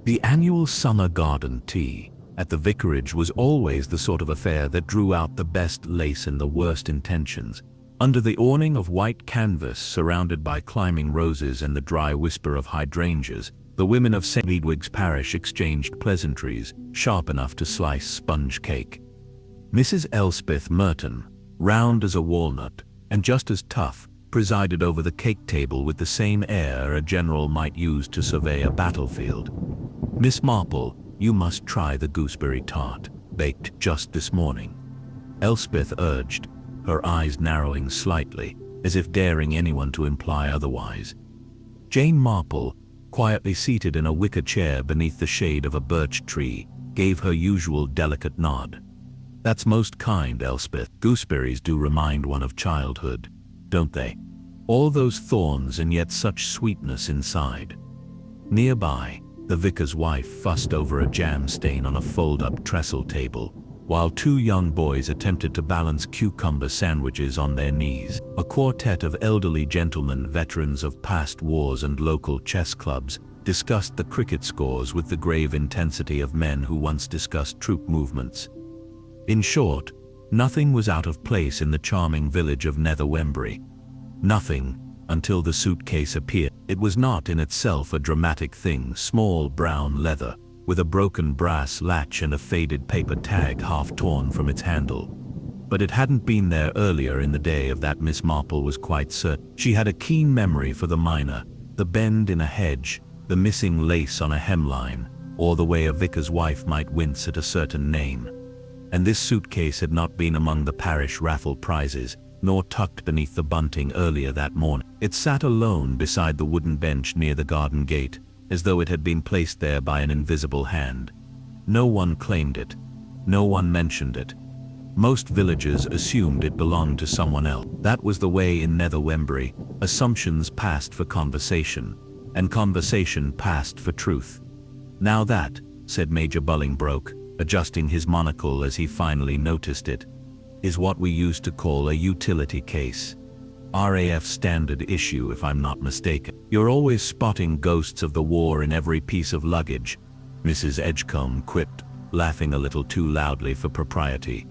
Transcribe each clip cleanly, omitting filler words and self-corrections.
The annual summer garden tea at the vicarage was always the sort of affair that drew out the best lace and the worst intentions. Under the awning of white canvas, surrounded by climbing roses and the dry whisper of hydrangeas, the women of St. Edwig's parish exchanged pleasantries sharp enough to slice sponge cake. Mrs. Elspeth Merton, round as a walnut and just as tough, presided over the cake table with the same air a general might use to survey a battlefield. "Miss Marple, you must try the gooseberry tart, baked just this morning," Elspeth urged, her eyes narrowing slightly, as if daring anyone to imply otherwise. Jane Marple, quietly seated in a wicker chair beneath the shade of a birch tree, gave her usual delicate nod. "That's most kind, Elspeth. Gooseberries do remind one of childhood, don't they? All those thorns and yet such sweetness inside." Nearby, the vicar's wife fussed over a jam stain on a fold-up trestle table, while two young boys attempted to balance cucumber sandwiches on their knees. A quartet of elderly gentlemen, veterans of past wars and local chess clubs, discussed the cricket scores with the grave intensity of men who once discussed troop movements. In short, nothing was out of place in the charming village of Nether Wembury. Nothing, until the suitcase appeared. It was not in itself a dramatic thing, small brown leather, with a broken brass latch and a faded paper tag half torn from its handle. But it hadn't been there earlier in the day, of that Miss Marple was quite certain. She had a keen memory for the minor, the bend in a hedge, the missing lace on a hemline, or the way a vicar's wife might wince at a certain name. And this suitcase had not been among the parish raffle prizes, nor tucked beneath the bunting earlier that morning. It sat alone beside the wooden bench near the garden gate, as though it had been placed there by an invisible hand. No one claimed it. No one mentioned it. Most villagers assumed it belonged to someone else. That was the way in Nether Wembury. Assumptions passed for conversation, and conversation passed for truth. "Now that," said Major Bolingbroke, adjusting his monocle as he finally noticed it, "is what we used to call a utility case. RAF standard issue, if I'm not mistaken. You're always spotting ghosts of the war in every piece of luggage," Mrs. Edgecombe quipped, laughing a little too loudly for propriety.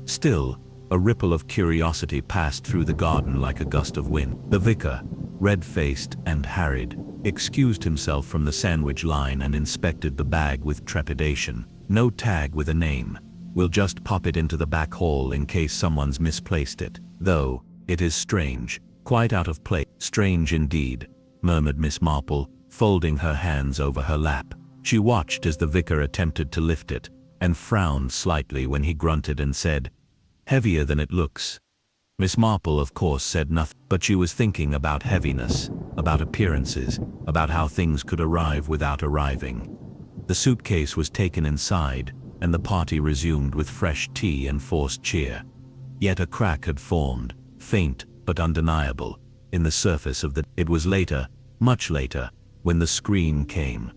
Still, a ripple of curiosity passed through the garden like a gust of wind. The vicar, red-faced and harried, excused himself from the sandwich line and inspected the bag with trepidation. "No tag with a name. We'll just pop it into the back hall in case someone's misplaced it. Though, it is strange, quite out of place." "Strange indeed," murmured Miss Marple, folding her hands over her lap. She watched as the vicar attempted to lift it, and frowned slightly when he grunted and said, "Heavier than it looks." Miss Marple, of course, said nothing, but she was thinking about heaviness, about appearances, about how things could arrive without arriving. The suitcase was taken inside, and the party resumed with fresh tea and forced cheer. Yet a crack had formed, faint but undeniable, in the surface of the... It was later, much later, when the scream came.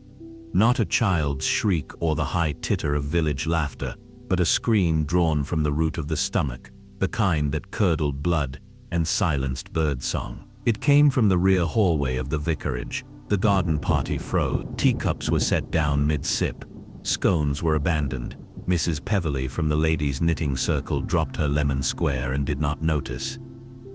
Not a child's shriek or the high titter of village laughter, but a scream drawn from the root of the stomach, the kind that curdled blood and silenced birdsong. It came from the rear hallway of the vicarage. The garden party froze. Teacups were set down mid-sip. Scones were abandoned. Mrs. Peverley from the ladies' knitting circle dropped her lemon square and did not notice.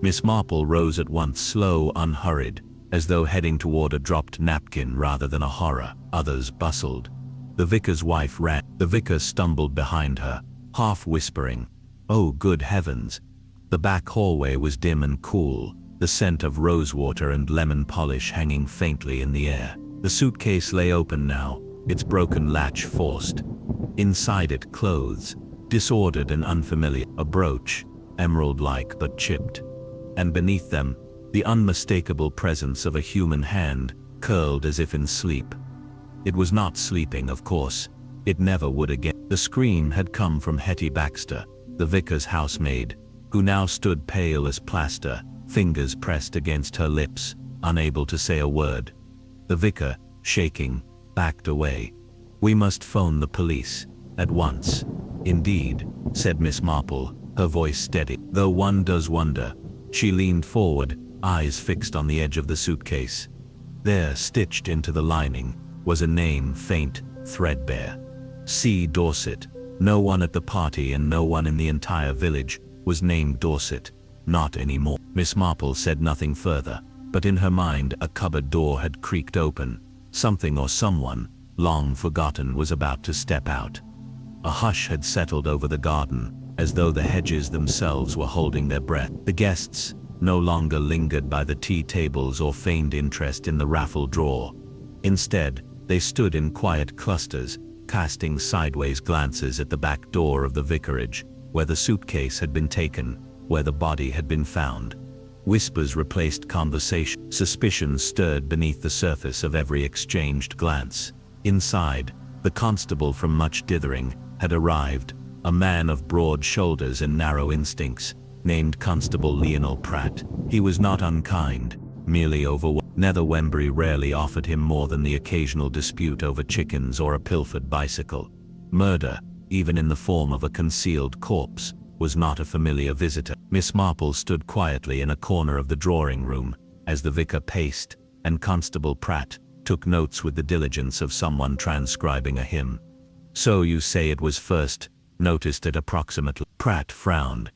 Miss Marple rose at once, slow, unhurried, as though heading toward a dropped napkin rather than a horror. Others bustled. The vicar's wife ran. The vicar stumbled behind her, half whispering, "Oh, good heavens!" The back hallway was dim and cool, the scent of rosewater and lemon polish hanging faintly in the air. The suitcase lay open now, its broken latch forced. Inside it, clothes, disordered and unfamiliar, a brooch, emerald-like but chipped. And beneath them, the unmistakable presence of a human hand, curled as if in sleep. It was not sleeping, of course. It never would again. The scream had come from Hetty Baxter, the vicar's housemaid, who now stood pale as plaster, fingers pressed against her lips, unable to say a word. The vicar, shaking, backed away. "We must phone the police, at once." "Indeed," said Miss Marple, her voice steady. "Though one does wonder." She leaned forward, eyes fixed on the edge of the suitcase. There, stitched into the lining, was a name, faint, threadbare. C. Dorset. No one at the party and no one in the entire village was named Dorset. Not anymore. Miss Marple said nothing further, but in her mind a cupboard door had creaked open. Something or someone, long forgotten, was about to step out. A hush had settled over the garden, as though the hedges themselves were holding their breath. The guests no longer lingered by the tea tables or feigned interest in the raffle draw. Instead, they stood in quiet clusters, casting sideways glances at the back door of the vicarage, where the suitcase had been taken, where the body had been found. Whispers replaced conversation. Suspicion stirred beneath the surface of every exchanged glance. Inside, the constable from Much Dithering had arrived, a man of broad shoulders and narrow instincts, named Constable Lionel Pratt. He was not unkind, merely overwhelmed. Nether Wembury rarely offered him more than the occasional dispute over chickens or a pilfered bicycle. Murder, even in the form of a concealed corpse, was not a familiar visitor. Miss Marple stood quietly in a corner of the drawing room as the vicar paced, and Constable Pratt took notes with the diligence of someone transcribing a hymn. "So you say it was first noticed at approximately..." Pratt frowned.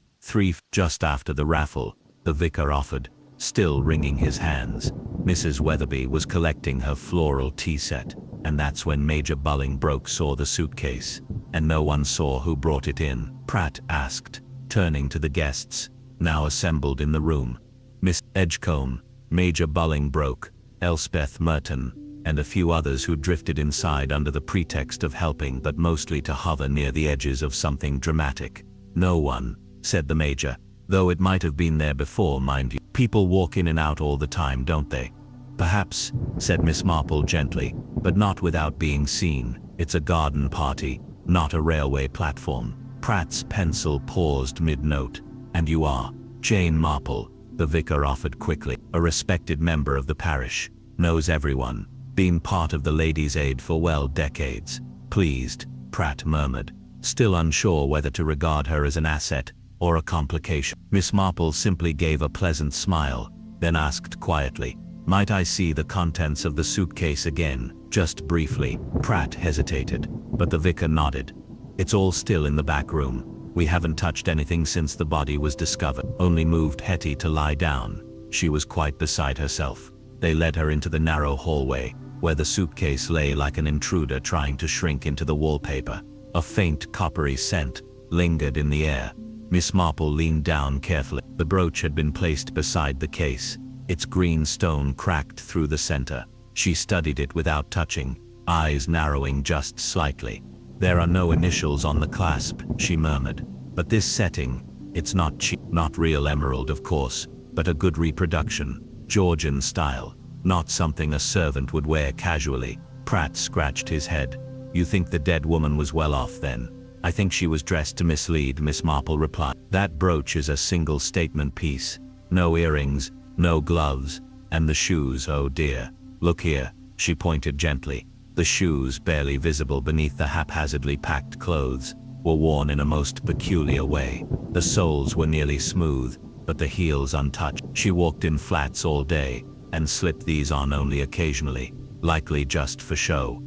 Just after the raffle, the vicar offered, still wringing his hands. Mrs. Weatherby was collecting her floral tea set, and that's when Major Bolingbroke saw the suitcase. "And no one saw who brought it in?" Pratt asked, turning to the guests, now assembled in the room. Miss Edgecombe, Major Bolingbroke, Elspeth Merton, and a few others who drifted inside under the pretext of helping, but mostly to hover near the edges of something dramatic. "No one," said the Major, "though it might have been there before, mind you. People walk in and out all the time, don't they?" "Perhaps," said Miss Marple gently, "but not without being seen. It's a garden party, not a railway platform." Pratt's pencil paused mid-note. "And you are Jane Marple," the vicar offered quickly. "A respected member of the parish. Knows everyone. Been part of the Ladies' Aid for well decades." "Pleased," Pratt murmured, still unsure whether to regard her as an asset or a complication. Miss Marple simply gave a pleasant smile, then asked quietly, "Might I see the contents of the suitcase again, just briefly?" Pratt hesitated, but the vicar nodded. "It's all still in the back room. We haven't touched anything since the body was discovered. Only moved Hetty to lie down. She was quite beside herself." They led her into the narrow hallway, where the suitcase lay like an intruder trying to shrink into the wallpaper. A faint coppery scent lingered in the air. Miss Marple leaned down carefully. The brooch had been placed beside the case, its green stone cracked through the center. She studied it without touching, eyes narrowing just slightly. "There are no initials on the clasp," she murmured. "But this setting, it's not cheap. Not real emerald, of course, but a good reproduction. Georgian style. Not something a servant would wear casually." Pratt scratched his head. "You think the dead woman was well off then?" "I think she was dressed to mislead," Miss Marple replied. "That brooch is a single statement piece. No earrings, no gloves, and the shoes, oh dear. Look here," she pointed gently. The shoes, barely visible beneath the haphazardly packed clothes, were worn in a most peculiar way. The soles were nearly smooth, but the heels untouched. She walked in flats all day, and slipped these on only occasionally, likely just for show.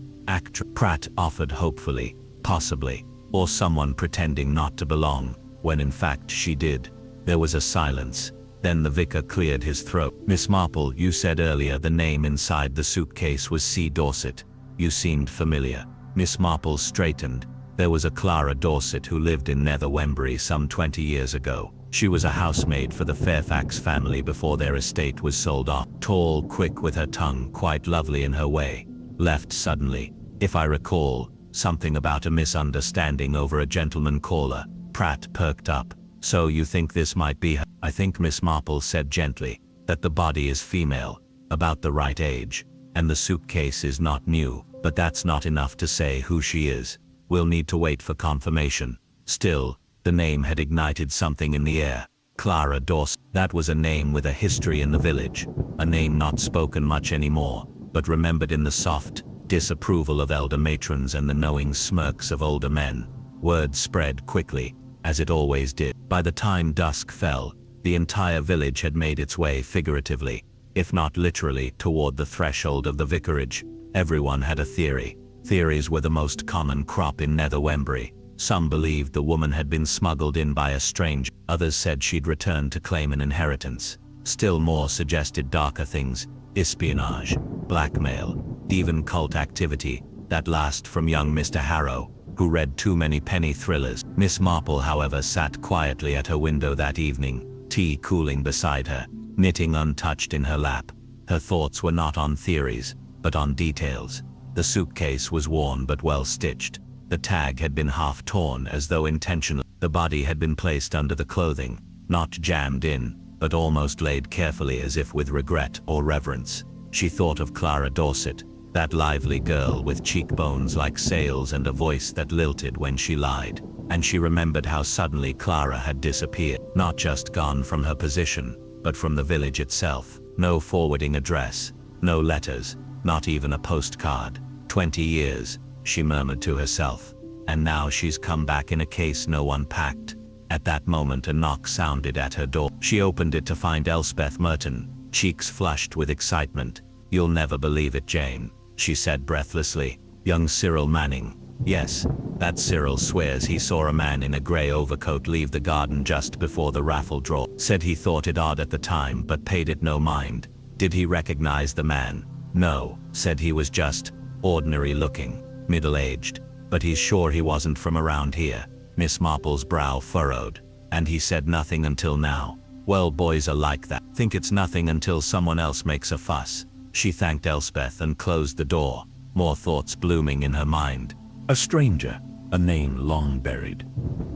Pratt offered hopefully, possibly, or someone pretending not to belong, when in fact she did. There was a silence. Then the vicar cleared his throat. "Miss Marple, you said earlier the name inside the suitcase was C. Dorset. You seemed familiar." Miss Marple straightened. "There was a Clara Dorset who lived in Nether Wembury some 20 years ago. She was a housemaid for the Fairfax family before their estate was sold off. Tall, quick with her tongue, quite lovely in her way. Left suddenly. If I recall, something about a misunderstanding over a gentleman caller." Pratt perked up. "So you think this might be her?" "I think," Miss Marple said gently, "that the body is female, about the right age, and the suitcase is not new, but that's not enough to say who she is. We'll need to wait for confirmation." Still, the name had ignited something in the air. Clara Dorset. That was a name with a history in the village, a name not spoken much anymore, but remembered in the soft disapproval of elder matrons and the knowing smirks of older men. Word spread quickly, as it always did. By the time dusk fell, the entire village had made its way figuratively, if not literally, toward the threshold of the vicarage. Everyone had a theory. Theories were the most common crop in Nether Wembury. Some believed the woman had been smuggled in by a stranger. Others said she'd returned to claim an inheritance. Still more suggested darker things: espionage, blackmail, even cult activity. That last from young Mr. Harrow, who read too many penny thrillers. Miss Marple, however, sat quietly at her window that evening, tea cooling beside her, knitting untouched in her lap. Her thoughts were not on theories, but on details. The suitcase was worn but well stitched. The tag had been half torn, as though intentional. The body had been placed under the clothing, not jammed in, but almost laid carefully, as if with regret or reverence. She thought of Clara Dorset, that lively girl with cheekbones like sails and a voice that lilted when she lied. And she remembered how suddenly Clara had disappeared, not just gone from her position, but from the village itself. No forwarding address, no letters, not even a postcard. 20 years, she murmured to herself, and now she's come back in a case no one packed. At that moment a knock sounded at her door. She opened it to find Elspeth Merton, cheeks flushed with excitement. "You'll never believe it, Jane," she said breathlessly. "Young Cyril Manning." Yes, that Cyril swears he saw a man in a grey overcoat leave the garden just before the raffle draw. Said he thought it odd at the time but paid it no mind. Did he recognize the man? No, said he was just ordinary looking, middle-aged, but he's sure he wasn't from around here. Miss Marple's brow furrowed. And he said nothing until now. Well, boys are like that. Think it's nothing until someone else makes a fuss. She thanked Elspeth and closed the door, more thoughts blooming in her mind. A stranger, a name long buried,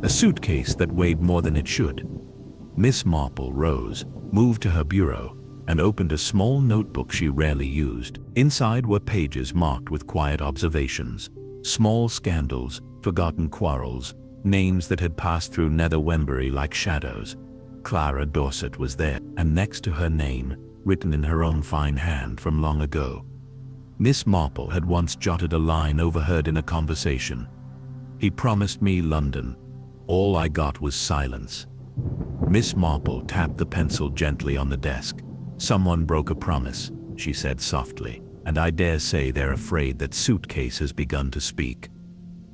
a suitcase that weighed more than it should. Miss Marple rose, moved to her bureau, and opened a small notebook she rarely used. Inside were pages marked with quiet observations, small scandals, forgotten quarrels, names that had passed through Nether Wembury like shadows. Clara Dorset was there, and next to her name, written in her own fine hand from long ago. Miss Marple had once jotted a line overheard in a conversation. "He promised me London. All I got was silence." Miss Marple tapped the pencil gently on the desk. "Someone broke a promise," she said softly, "and I dare say they're afraid that suitcase has begun to speak."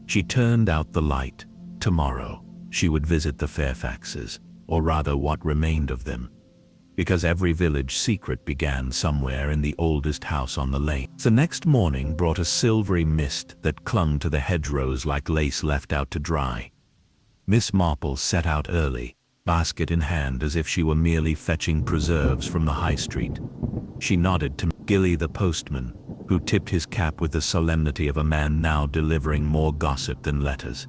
She turned out the light. Tomorrow, she would visit the Fairfaxes, or rather what remained of them. Because every village secret began somewhere in the oldest house on the lane. The next morning brought a silvery mist that clung to the hedgerows like lace left out to dry. Miss Marple set out early, basket in hand, as if she were merely fetching preserves from the high street. She nodded to Gilly the postman, who tipped his cap with the solemnity of a man now delivering more gossip than letters.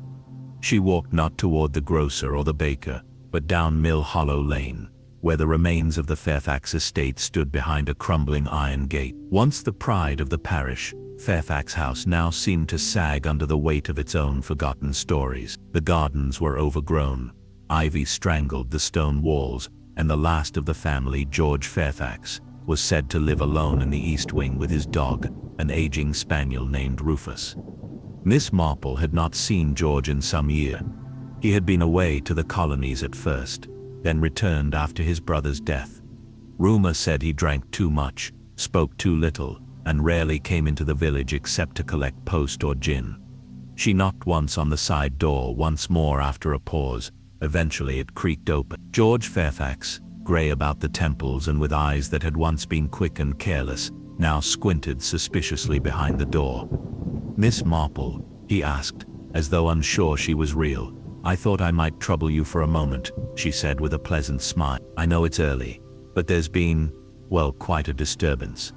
She walked not toward the grocer or the baker, but down Mill Hollow Lane, where the remains of the Fairfax estate stood behind a crumbling iron gate. Once the pride of the parish, Fairfax House now seemed to sag under the weight of its own forgotten stories. The gardens were overgrown, ivy strangled the stone walls, and the last of the family, George Fairfax, was said to live alone in the east wing with his dog, an aging spaniel named Rufus. Miss Marple had not seen George in some year. He had been away to the colonies at first, then returned after his brother's death. Rumor said he drank too much, spoke too little, and rarely came into the village except to collect post or gin. She knocked once on the side door, once more after a pause. Eventually it creaked open. George Fairfax, grey about the temples and with eyes that had once been quick and careless, now squinted suspiciously behind the door. "Miss Marple?" he asked, as though unsure she was real. "I thought I might trouble you for a moment," she said with a pleasant smile. "I know it's early, but there's been, well, quite a disturbance."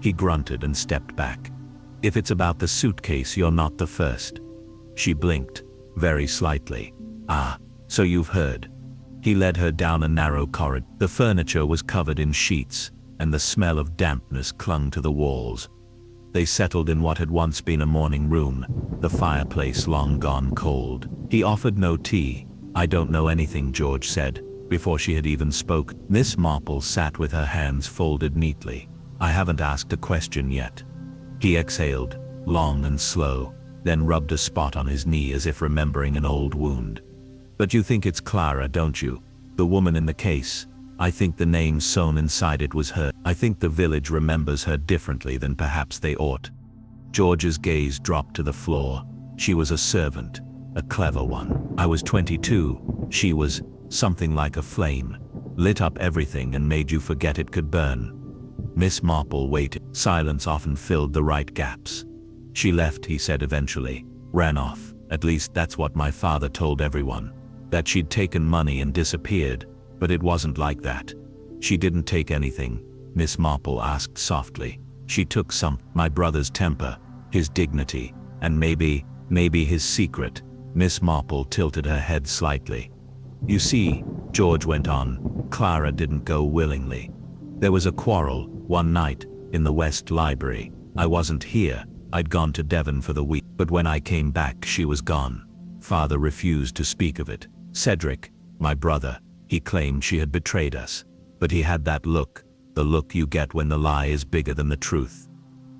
He grunted and stepped back. "If it's about the suitcase, you're not the first." She blinked, very slightly. "Ah, so you've heard." He led her down a narrow corridor. The furniture was covered in sheets, and the smell of dampness clung to the walls. They settled in what had once been a morning room, the fireplace long gone cold. He offered no tea. "I don't know anything," George said, before she had even spoken. Miss Marple sat with her hands folded neatly. "I haven't asked a question yet." He exhaled, long and slow, then rubbed a spot on his knee as if remembering an old wound. "But you think it's Clara, don't you? The woman in the case? I think the name sewn inside it was her. I think the village remembers her differently than perhaps they ought." George's gaze dropped to the floor. She was a servant, a clever one. I was 22. She was something like a flame. Lit up everything and made you forget it could burn. Miss Marple waited. Silence often filled the right gaps. She left, he said eventually. Ran off. At least that's what my father told everyone. That she'd taken money and disappeared. But it wasn't like that. She didn't take anything, Miss Marple asked softly. She took my brother's temper, his dignity, and maybe his secret. Miss Marple tilted her head slightly. You see, George went on, Clara didn't go willingly. There was a quarrel, one night, in the West Library. I wasn't here, I'd gone to Devon for the week, but when I came back she was gone. Father refused to speak of it. Cedric, my brother, he claimed she had betrayed us. But he had that look, the look you get when the lie is bigger than the truth.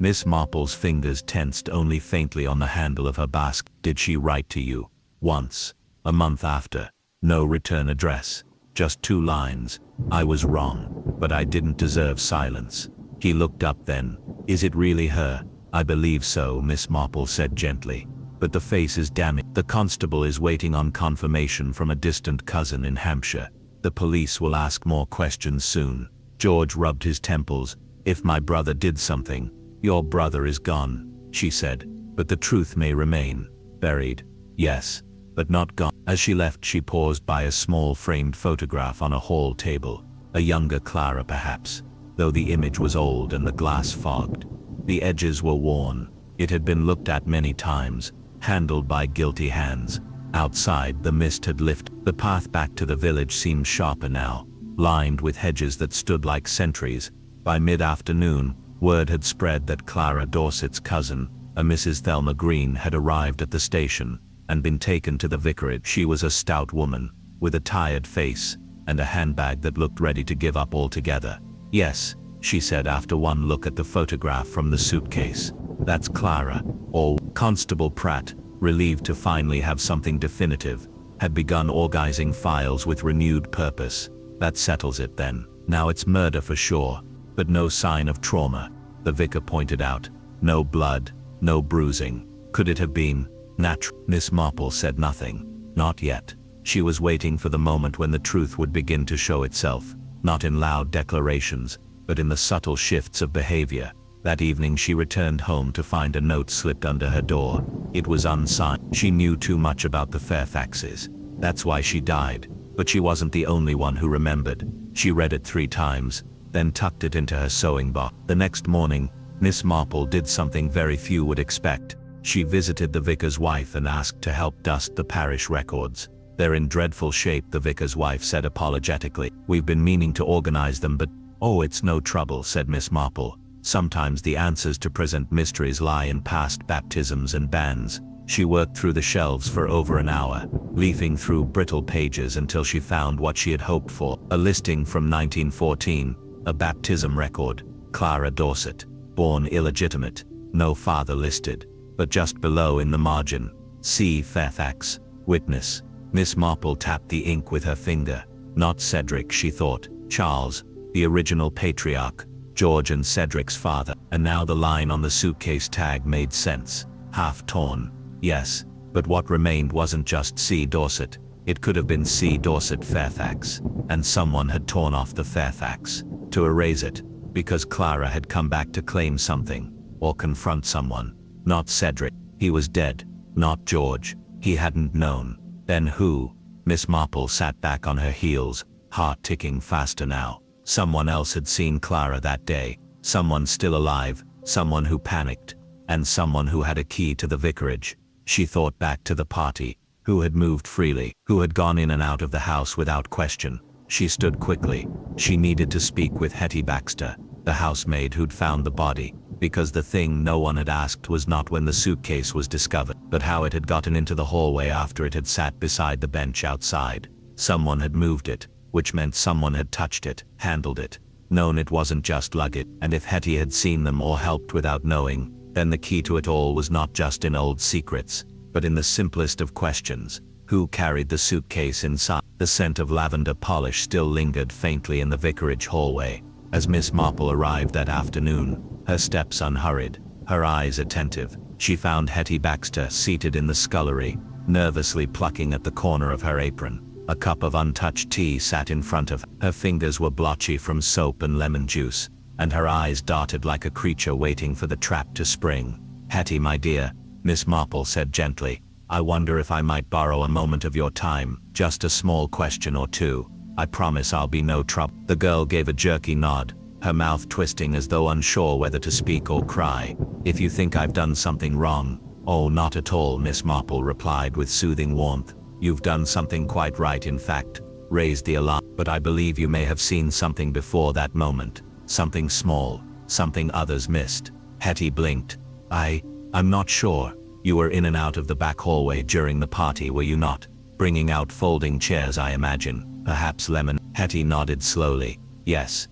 Miss Marple's fingers tensed only faintly on the handle of her basket. Did she write to you? Once. A month after. No return address. Just 2 lines. I was wrong, but I didn't deserve silence. He looked up then. Is it really her? I believe so, Miss Marple said gently. But the face is damaged. The constable is waiting on confirmation from a distant cousin in Hampshire. The police will ask more questions soon. George rubbed his temples. If my brother did something, your brother is gone, she said. But the truth may remain. Buried. Yes, but not gone. As she left, she paused by a small framed photograph on a hall table. A younger Clara perhaps, though the image was old and the glass fogged. The edges were worn. It had been looked at many times, handled by guilty hands. Outside, the mist had lifted. The path back to the village seemed sharper now, lined with hedges that stood like sentries. By mid-afternoon, word had spread that Clara Dorset's cousin, a Mrs. Thelma Green, had arrived at the station and been taken to the vicarage. She was a stout woman, with a tired face, and a handbag that looked ready to give up altogether. Yes, she said after one look at the photograph from the suitcase. That's Clara. Or Constable Pratt, relieved to finally have something definitive, had begun organizing files with renewed purpose. That settles it then. Now it's murder for sure, but no sign of trauma, the vicar pointed out. No blood, no bruising. Could it have been natural? Miss Marple said nothing. Not yet. She was waiting for the moment when the truth would begin to show itself, not in loud declarations, but in the subtle shifts of behavior. That evening she returned home to find a note slipped under her door. It was unsigned. She knew too much about the Fairfaxes. That's why she died. But she wasn't the only one who remembered. She read it 3 times, then tucked it into her sewing box. The next morning, Miss Marple did something very few would expect. She visited the vicar's wife and asked to help dust the parish records. They're in dreadful shape, the vicar's wife said apologetically. We've been meaning to organize them, but oh, it's no trouble, said Miss Marple. Sometimes the answers to present mysteries lie in past baptisms and bans. She worked through the shelves for over an hour, leafing through brittle pages until she found what she had hoped for. A listing from 1914, a baptism record. Clara Dorset, born illegitimate, no father listed, but just below in the margin, C. Fairfax, witness. Miss Marple tapped the ink with her finger. Not Cedric, she thought. Charles, the original patriarch. George and Cedric's father. And now the line on the suitcase tag made sense. Half torn. Yes, but what remained wasn't just C. Dorset. It could have been C. Dorset Fairfax. And someone had torn off the Fairfax to erase it, because Clara had come back to claim something, or confront someone. Not Cedric. He was dead. Not George. He hadn't known. Then who? Miss Marple sat back on her heels, heart ticking faster now. Someone else had seen Clara that day. Someone still alive. Someone who panicked. And someone who had a key to the vicarage. She thought back to the party. Who had moved freely. Who had gone in and out of the house without question. She stood quickly. She needed to speak with Hetty Baxter, the housemaid who'd found the body. Because the thing no one had asked was not when the suitcase was discovered, but how it had gotten into the hallway after it had sat beside the bench outside. Someone had moved it, which meant someone had touched it, handled it, known it wasn't just luggage. And if Hetty had seen them or helped without knowing, then the key to it all was not just in old secrets, but in the simplest of questions. Who carried the suitcase inside? The scent of lavender polish still lingered faintly in the vicarage hallway. As Miss Marple arrived that afternoon, her steps unhurried. her eyes attentive. She found Hetty Baxter seated in the scullery, nervously plucking at the corner of her apron. A cup of untouched tea sat in front of her. Her fingers were blotchy from soap and lemon juice, and her eyes darted like a creature waiting for the trap to spring. "Hetty, my dear," Miss Marple said gently, "I wonder if I might borrow a moment of your time, just a small question or two. I promise I'll be no trouble." The girl gave a jerky nod, her mouth twisting as though unsure whether to speak or cry. "If you think I've done something wrong." "Oh, not at all," Miss Marple replied with soothing warmth. "You've done something quite right, in fact, raised the alarm. But I believe you may have seen something before that moment. Something small, something others missed." Hetty blinked. I'm not sure. You were in and out of the back hallway during the party, were you not? Bringing out folding chairs, I imagine. Perhaps lemon." Hetty nodded slowly. Yes.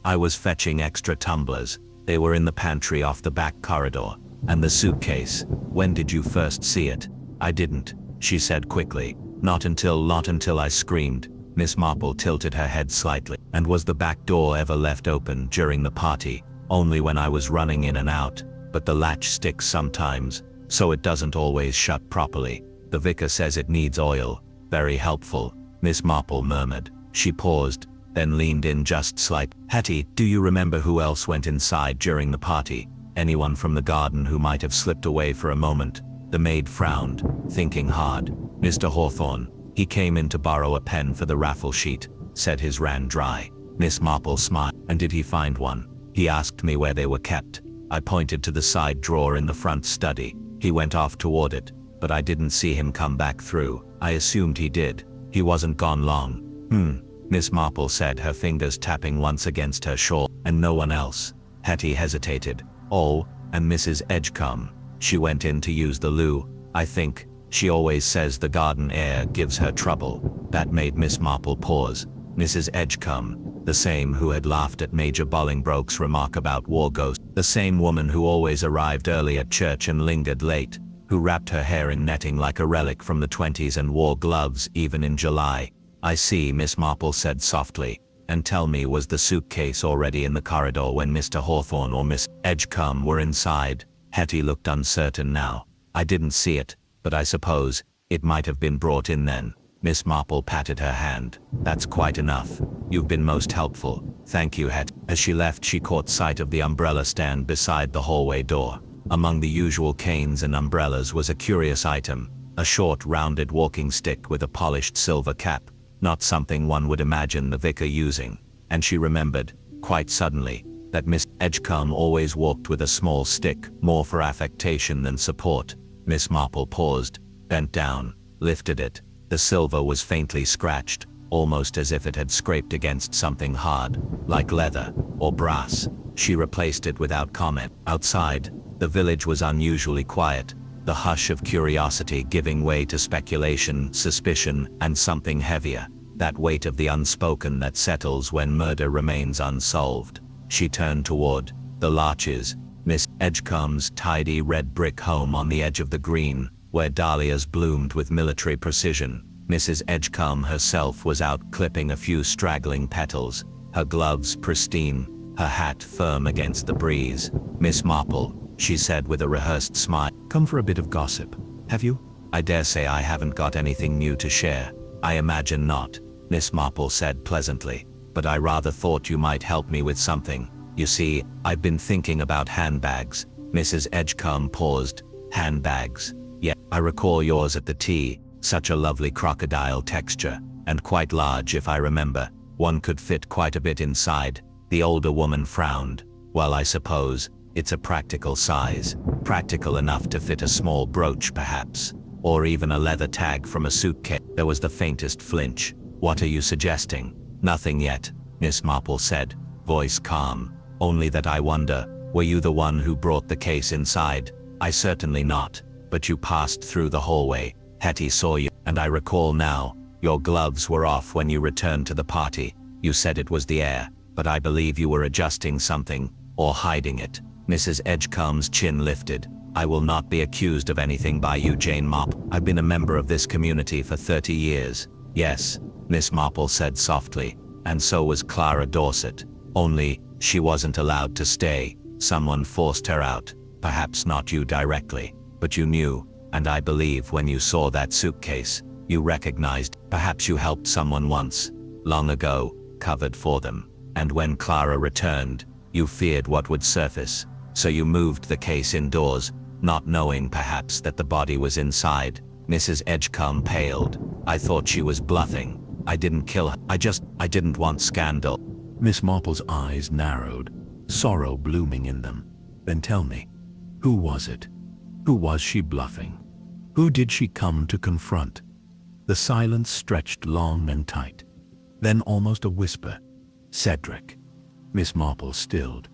I was fetching extra tumblers. They were in the pantry off the back corridor. And the suitcase. When did you first see it?" "I didn't," she said quickly. Not until I screamed." Miss Marple tilted her head slightly. "And was the back door ever left open during the party?" "Only when I was running in and out. But the latch sticks sometimes, so it doesn't always shut properly. The vicar says it needs oil." "Very helpful," Miss Marple murmured. She paused, then leaned in just slightly. "Hetty, do you remember who else went inside during the party? Anyone from the garden who might have slipped away for a moment?" The maid frowned, thinking hard. "Mr. Hawthorne. He came in to borrow a pen for the raffle sheet. Said his ran dry." Miss Marple smiled. "And did he find one?" "He asked me where they were kept. I pointed to the side drawer in the front study. He went off toward it, but I didn't see him come back through. I assumed he did. He wasn't gone long." Miss Marple said, her fingers tapping once against her shawl. "And no one else?" Hetty hesitated. "Oh, and Mrs. Edgecombe. She went in to use the loo, I think. She always says the garden air gives her trouble." That made Miss Marple pause. Mrs. Edgecombe, the same who had laughed at Major Bolingbroke's remark about war ghosts, the same woman who always arrived early at church and lingered late, who wrapped her hair in netting like a relic from the 20s and wore gloves even in July. "I see," Miss Marple said softly. "And tell me, was the suitcase already in the corridor when Mr. Hawthorne or Miss Edgecombe were inside?" Hetty looked uncertain now. "I didn't see it, but I suppose it might have been brought in then." Miss Marple patted her hand. "That's quite enough. You've been most helpful. Thank you, Hetty." As she left, she caught sight of the umbrella stand beside the hallway door. Among the usual canes and umbrellas was a curious item, a short rounded walking stick with a polished silver cap, not something one would imagine the vicar using. And she remembered, quite suddenly, that Miss Edgecombe always walked with a small stick, more for affectation than support. Miss Marple paused, bent down, lifted it. The silver was faintly scratched, almost as if it had scraped against something hard, like leather or brass. She replaced it without comment. Outside, the village was unusually quiet, the hush of curiosity giving way to speculation, suspicion, and something heavier, that weight of the unspoken that settles when murder remains unsolved. She turned toward the Larches, Miss Edgecombe's tidy red brick home on the edge of the green, where dahlias bloomed with military precision. Mrs. Edgecombe herself was out clipping a few straggling petals, her gloves pristine, her hat firm against the breeze. "Miss Marple," she said with a rehearsed smile, "come for a bit of gossip, have you?" "I dare say I haven't got anything new to share." "I imagine not," Miss Marple said pleasantly, "but I rather thought you might help me with something. You see, I've been thinking about handbags." Mrs. Edgecombe paused. "Handbags? Yeah, I recall yours at the tea, such a lovely crocodile texture, and quite large if I remember. One could fit quite a bit inside." The older woman frowned. "Well, I suppose it's a practical size. Practical enough to fit a small brooch perhaps, or even a leather tag from a suitcase." There was the faintest flinch. "What are you suggesting?" "Nothing yet," Miss Marple said, voice calm. "Only that I wonder, were you the one who brought the case inside?" "I certainly not. But you passed through the hallway. Hetty saw you, and I recall now, your gloves were off when you returned to the party. You said it was the air, but I believe you were adjusting something, or hiding it." Mrs. Edgecombe's chin lifted. "I will not be accused of anything by you, Jane Marple. I've been a member of this community for 30 years. "Yes," Miss Marple said softly, "and so was Clara Dorset. Only, she wasn't allowed to stay. Someone forced her out, perhaps not you directly, but you knew, and I believe when you saw that suitcase, you recognized, perhaps you helped someone once, long ago, covered for them, and when Clara returned, you feared what would surface, so you moved the case indoors, not knowing perhaps that the body was inside. Mrs. Edgecombe paled. I thought she was bluffing. I didn't kill her. I didn't want scandal. Miss Marple's eyes narrowed, sorrow blooming in them. Then tell me, who was it? Who was she bluffing? Who did she come to confront? The silence stretched long and tight. Then almost a whisper. Cedric. Miss Marple stilled.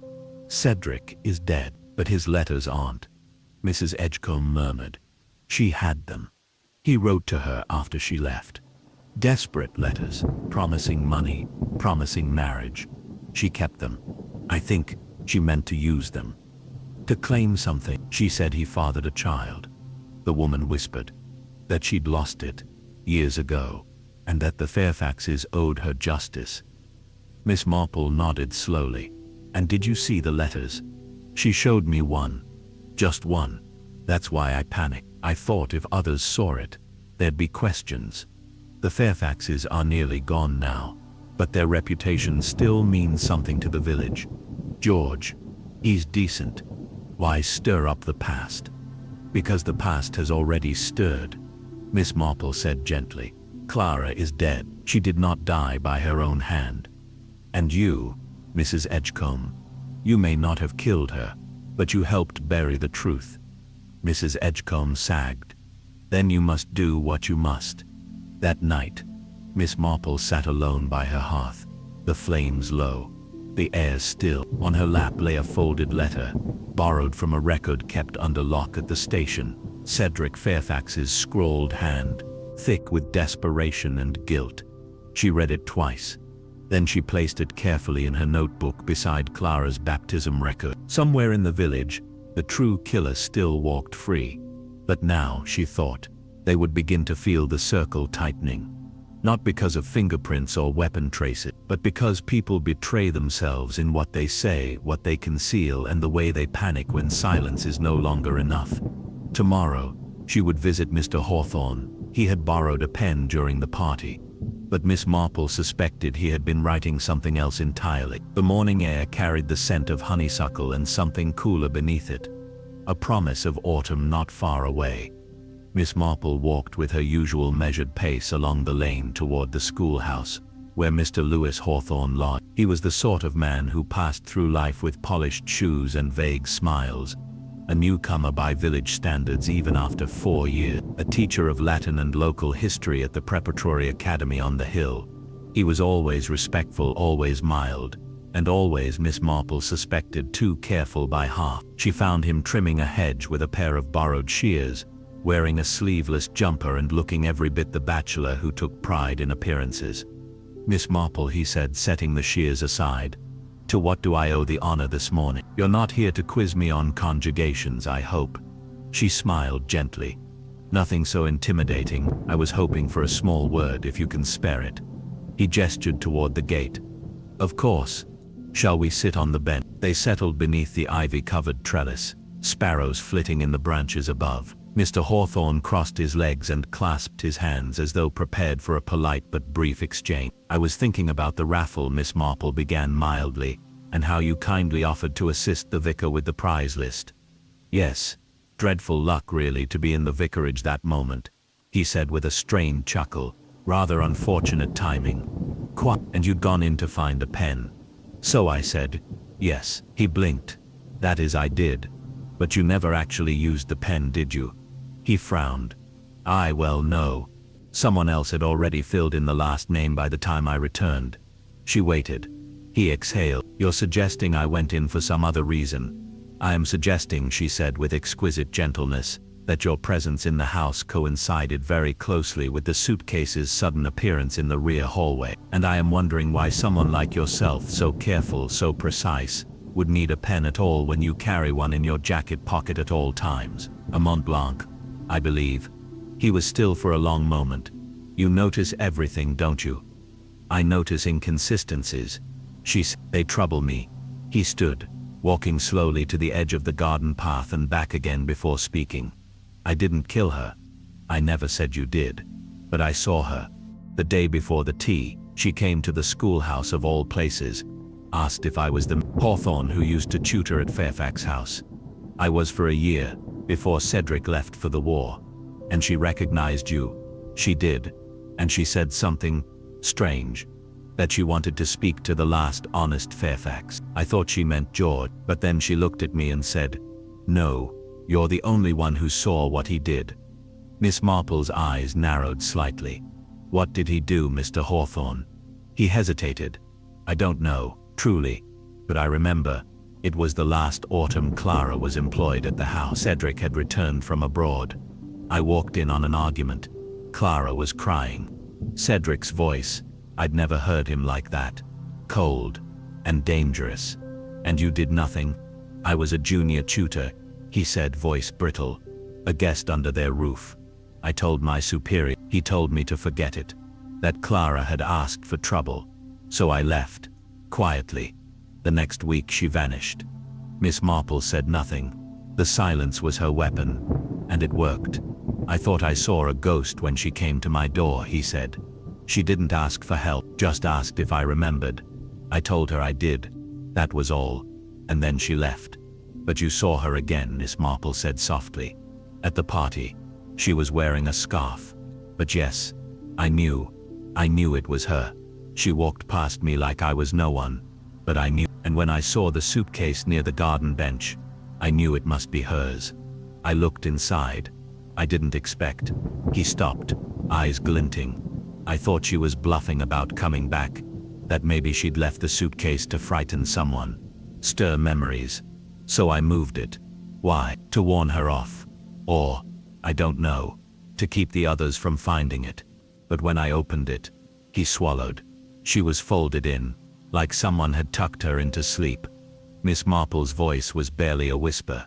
Cedric is dead, but his letters aren't. Mrs. Edgecombe murmured. She had them. He wrote to her after she left. Desperate letters, promising money, promising marriage. She kept them. I think she meant to use them. To claim something. She said he fathered a child. The woman whispered that she'd lost it years ago, and that the Fairfaxes owed her justice. Miss Marple nodded slowly. And did you see the letters? She showed me one. Just one. That's why I panicked. I thought if others saw it, there'd be questions. The Fairfaxes are nearly gone now, but their reputation still means something to the village. George, he's decent. Why stir up the past? Because the past has already stirred. Miss Marple said gently. Clara is dead. She did not die by her own hand. And you, Mrs. Edgecombe, you may not have killed her, but you helped bury the truth. Mrs. Edgecombe sagged. Then you must do what you must. That night, Miss Marple sat alone by her hearth, the flames low, the air still. On her lap lay a folded letter, borrowed from a record kept under lock at the station. Cedric Fairfax's scrawled hand, thick with desperation and guilt. She read it twice. Then she placed it carefully in her notebook beside Clara's baptism record. Somewhere in the village, the true killer still walked free. But now, she thought, they would begin to feel the circle tightening. Not because of fingerprints or weapon traces, but because people betray themselves in what they say, what they conceal, and the way they panic when silence is no longer enough. Tomorrow, she would visit Mr. Hawthorne. He had borrowed a pen during the party. But Miss Marple suspected he had been writing something else entirely. The morning air carried the scent of honeysuckle and something cooler beneath it. A promise of autumn not far away. Miss Marple walked with her usual measured pace along the lane toward the schoolhouse, where Mr. Lewis Hawthorne lodged. He was the sort of man who passed through life with polished shoes and vague smiles, a newcomer by village standards even after 4 years, a teacher of Latin and local history at the preparatory academy on the hill. He was always respectful, always mild, and always, Miss Marple suspected, too careful by half. She found him trimming a hedge with a pair of borrowed shears, wearing a sleeveless jumper and looking every bit the bachelor who took pride in appearances. Miss Marple, he said, setting the shears aside. To what do I owe the honor this morning? You're not here to quiz me on conjugations, I hope. She smiled gently. Nothing so intimidating. I was hoping for a small word if you can spare it. He gestured toward the gate. Of course. Shall we sit on the bench? They settled beneath the ivy-covered trellis, sparrows flitting in the branches above. Mr. Hawthorne crossed his legs and clasped his hands as though prepared for a polite but brief exchange. I was thinking about the raffle, Miss Marple began mildly, and how you kindly offered to assist the vicar with the prize list. Yes, dreadful luck really to be in the vicarage that moment, he said with a strained chuckle. Rather unfortunate timing. Quite. And you'd gone in to find a pen. So I said, yes. He blinked. That is, I did. But you never actually used the pen, did you? He frowned. Well, no. Someone else had already filled in the last name by the time I returned. She waited. He exhaled. You're suggesting I went in for some other reason. I am suggesting, she said with exquisite gentleness, that your presence in the house coincided very closely with the suitcase's sudden appearance in the rear hallway. And I am wondering why someone like yourself, so careful, so precise, would need a pen at all when you carry one in your jacket pocket at all times. A Mont Blanc, I believe. He was still for a long moment. You notice everything, don't you? I notice inconsistencies. They trouble me. He stood. walking slowly to the edge of the garden path and back again before speaking. I didn't kill her. I never said you did. But I saw her. The day before the tea, she came to the schoolhouse of all places, asked if I was the Hawthorne who used to tutor at Fairfax House. I was for a year, before Cedric left for the war. And she recognized you. She did. And she said something strange. That she wanted to speak to the last honest Fairfax. I thought she meant George, but then she looked at me and said, "No, you're the only one who saw what he did." Miss Marple's eyes narrowed slightly. "What did he do, Mr. Hawthorne?" He hesitated. "I don't know, truly. But I remember, it was the last autumn Clara was employed at the house. Cedric had returned from abroad. I walked in on an argument. Clara was crying. Cedric's voice, I'd never heard him like that. Cold and dangerous. And you did nothing? I was a junior tutor," he said, voice brittle. "A guest under their roof. I told my superior, he told me to forget it. That Clara had asked for trouble. So I left. Quietly. The next week she vanished." Miss Marple said nothing. The silence was her weapon. And it worked. "I thought I saw a ghost when she came to my door," he said. "She didn't ask for help, just asked if I remembered. I told her I did. That was all. And then she left." "But you saw her again," Miss Marple said softly. "At the party. She was wearing a scarf. But yes, I knew it was her. She walked past me like I was no one. But I knew. And when I saw the suitcase near the garden bench, I knew it must be hers. I looked inside. I didn't expect." He stopped, eyes glinting. "I thought she was bluffing about coming back. That maybe she'd left the suitcase to frighten someone. Stir memories. So I moved it. Why? To warn her off. Or, I don't know, to keep the others from finding it. But when I opened it," he swallowed. "She was folded in, like someone had tucked her into sleep." Miss Marple's voice was barely a whisper.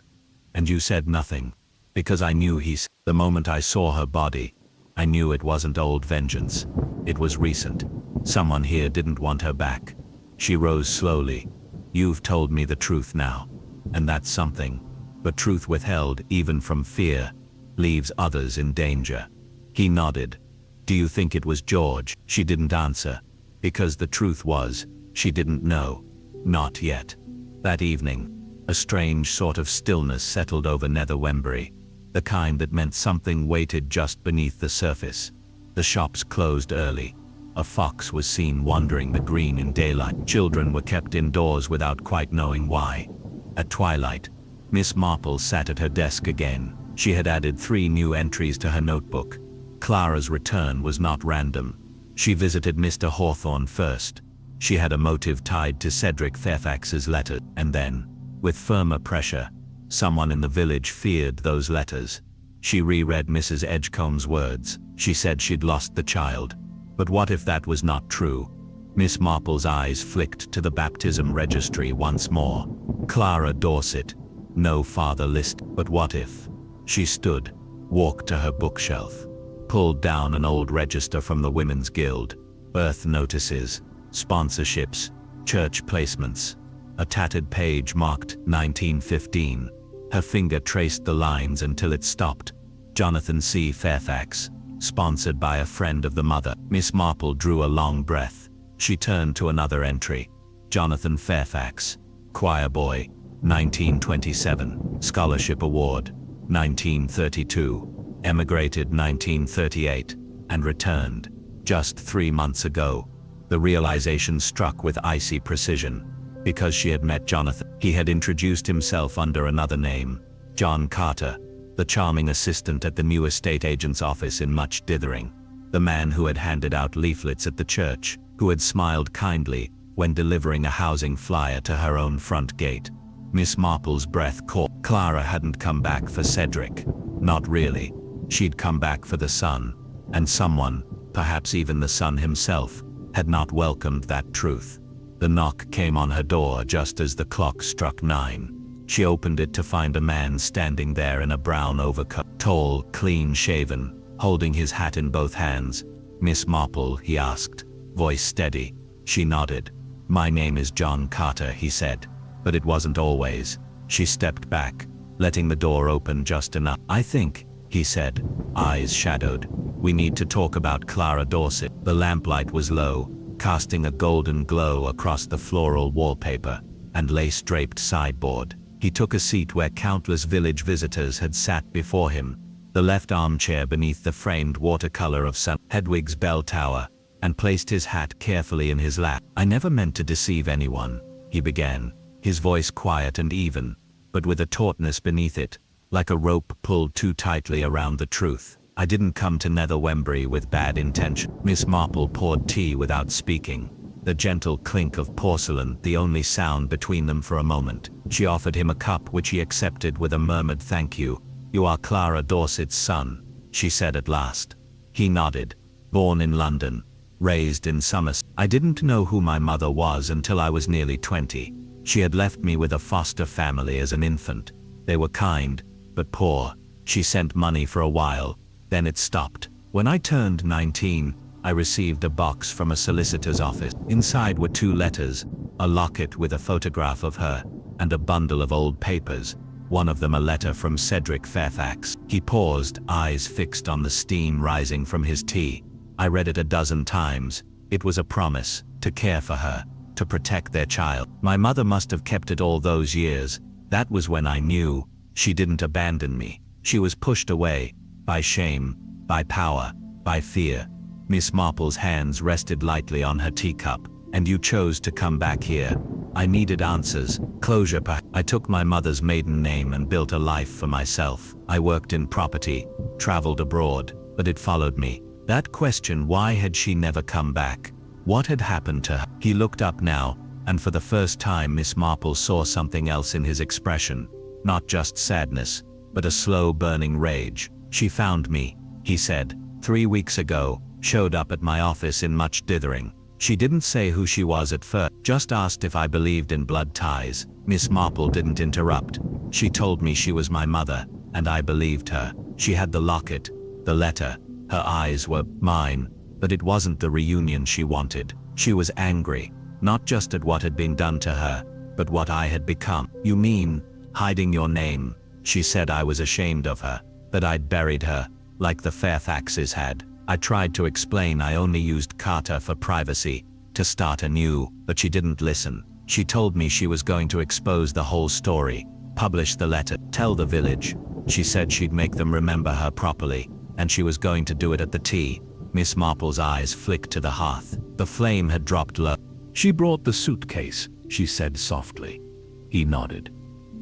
"And you said nothing?" "Because I knew the moment I saw her body, I knew it wasn't old vengeance. It was recent. Someone here didn't want her back." She rose slowly. "You've told me the truth now. And that's something. But truth withheld, even from fear, leaves others in danger." He nodded. "Do you think it was George?" She didn't answer. Because the truth was, she didn't know. Not yet. That evening, a strange sort of stillness settled over Nether Wembury. The kind that meant something waited just beneath the surface. The shops closed early. A fox was seen wandering the green in daylight. Children were kept indoors without quite knowing why. At twilight, Miss Marple sat at her desk again. She had added 3 new entries to her notebook. Clara's return was not random. She visited Mr. Hawthorne first. She had a motive tied to Cedric Fairfax's letter, and then, with firmer pressure, someone in the village feared those letters. She reread Mrs. Edgecombe's words. She said she'd lost the child. But what if that was not true? Miss Marple's eyes flicked to the baptism registry once more. Clara Dorset. No father list. But what if? She stood, walked to her bookshelf, pulled down an old register from the Women's Guild. Birth notices, sponsorships, church placements. A tattered page marked 1915. Her finger traced the lines until it stopped. Jonathan C. Fairfax, sponsored by a friend of the mother. Miss Marple drew a long breath. She turned to another entry. Jonathan Fairfax, choir boy, 1927, scholarship award, 1932, emigrated 1938, and returned, just 3 months ago. The realization struck with icy precision. Because she had met Jonathan, he had introduced himself under another name, John Carter, the charming assistant at the new estate agent's office in Much Dithering, the man who had handed out leaflets at the church, who had smiled kindly when delivering a housing flyer to her own front gate. Miss Marple's breath caught. Clara hadn't come back for Cedric. Not really. She'd come back for the son, and someone, perhaps even the son himself, had not welcomed that truth. The knock came on her door just as the clock struck 9. She opened it to find a man standing there in a brown overcoat, tall, clean-shaven, holding his hat in both hands. "Miss Marple?" he asked, voice steady. She nodded. "My name is John Carter," he said. but it wasn't always. She stepped back, letting the door open just enough. "I think," he said, eyes shadowed, "we need to talk about Clara Dorset." The lamplight was low, casting a golden glow across the floral wallpaper and lace-draped sideboard. He took a seat where countless village visitors had sat before him, the left armchair beneath the framed watercolor of St. Hedwig's bell tower, and placed his hat carefully in his lap. "I never meant to deceive anyone," he began, his voice quiet and even, but with a tautness beneath it, like a rope pulled too tightly around the truth. "I didn't come to Nether Wembury with bad intention." Miss Marple poured tea without speaking, the gentle clink of porcelain the only sound between them for a moment. She offered him a cup which he accepted with a murmured thank you. "You are Clara Dorset's son," she said at last. He nodded. "Born in London, raised in Somerset. I didn't know who my mother was until I was nearly 20. She had left me with a foster family as an infant. They were kind, but poor. She sent money for a while, then it stopped. When I turned 19, I received a box from a solicitor's office. Inside were 2 letters, a locket with a photograph of her, and a bundle of old papers, one of them a letter from Cedric Fairfax." He paused, eyes fixed on the steam rising from his tea. "I read it a dozen times. It was a promise, to care for her, to protect their child. My mother must have kept it all those years. That was when I knew. She didn't abandon me. She was pushed away, by shame, by power, by fear." Miss Marple's hands rested lightly on her teacup. "And you chose to come back here. I needed answers, closure. I took my mother's maiden name and built a life for myself. I worked in property, traveled abroad, but it followed me. That question, why had she never come back? What had happened to her?" He looked up now, and for the first time Miss Marple saw something else in his expression. Not just sadness, but a slow burning rage. "She found me," he said, 3 weeks ago, showed up at my office in much dithering. She didn't say who she was at first, just asked if I believed in blood ties." Miss Marple didn't interrupt. "She told me she was my mother, and I believed her. She had the locket, the letter, her eyes were mine, but it wasn't the reunion she wanted. She was angry, not just at what had been done to her, but what I had become." "You mean, hiding your name?" She said I was ashamed of her, that I'd buried her, like the Fairfaxes had. I tried to explain I only used Carter for privacy, to start anew, but she didn't listen. She told me she was going to expose the whole story, publish the letter, tell the village. She said she'd make them remember her properly, and she was going to do it at the tea. Miss Marple's eyes flicked to the hearth. The flame had dropped low. "She brought the suitcase," she said softly. He nodded.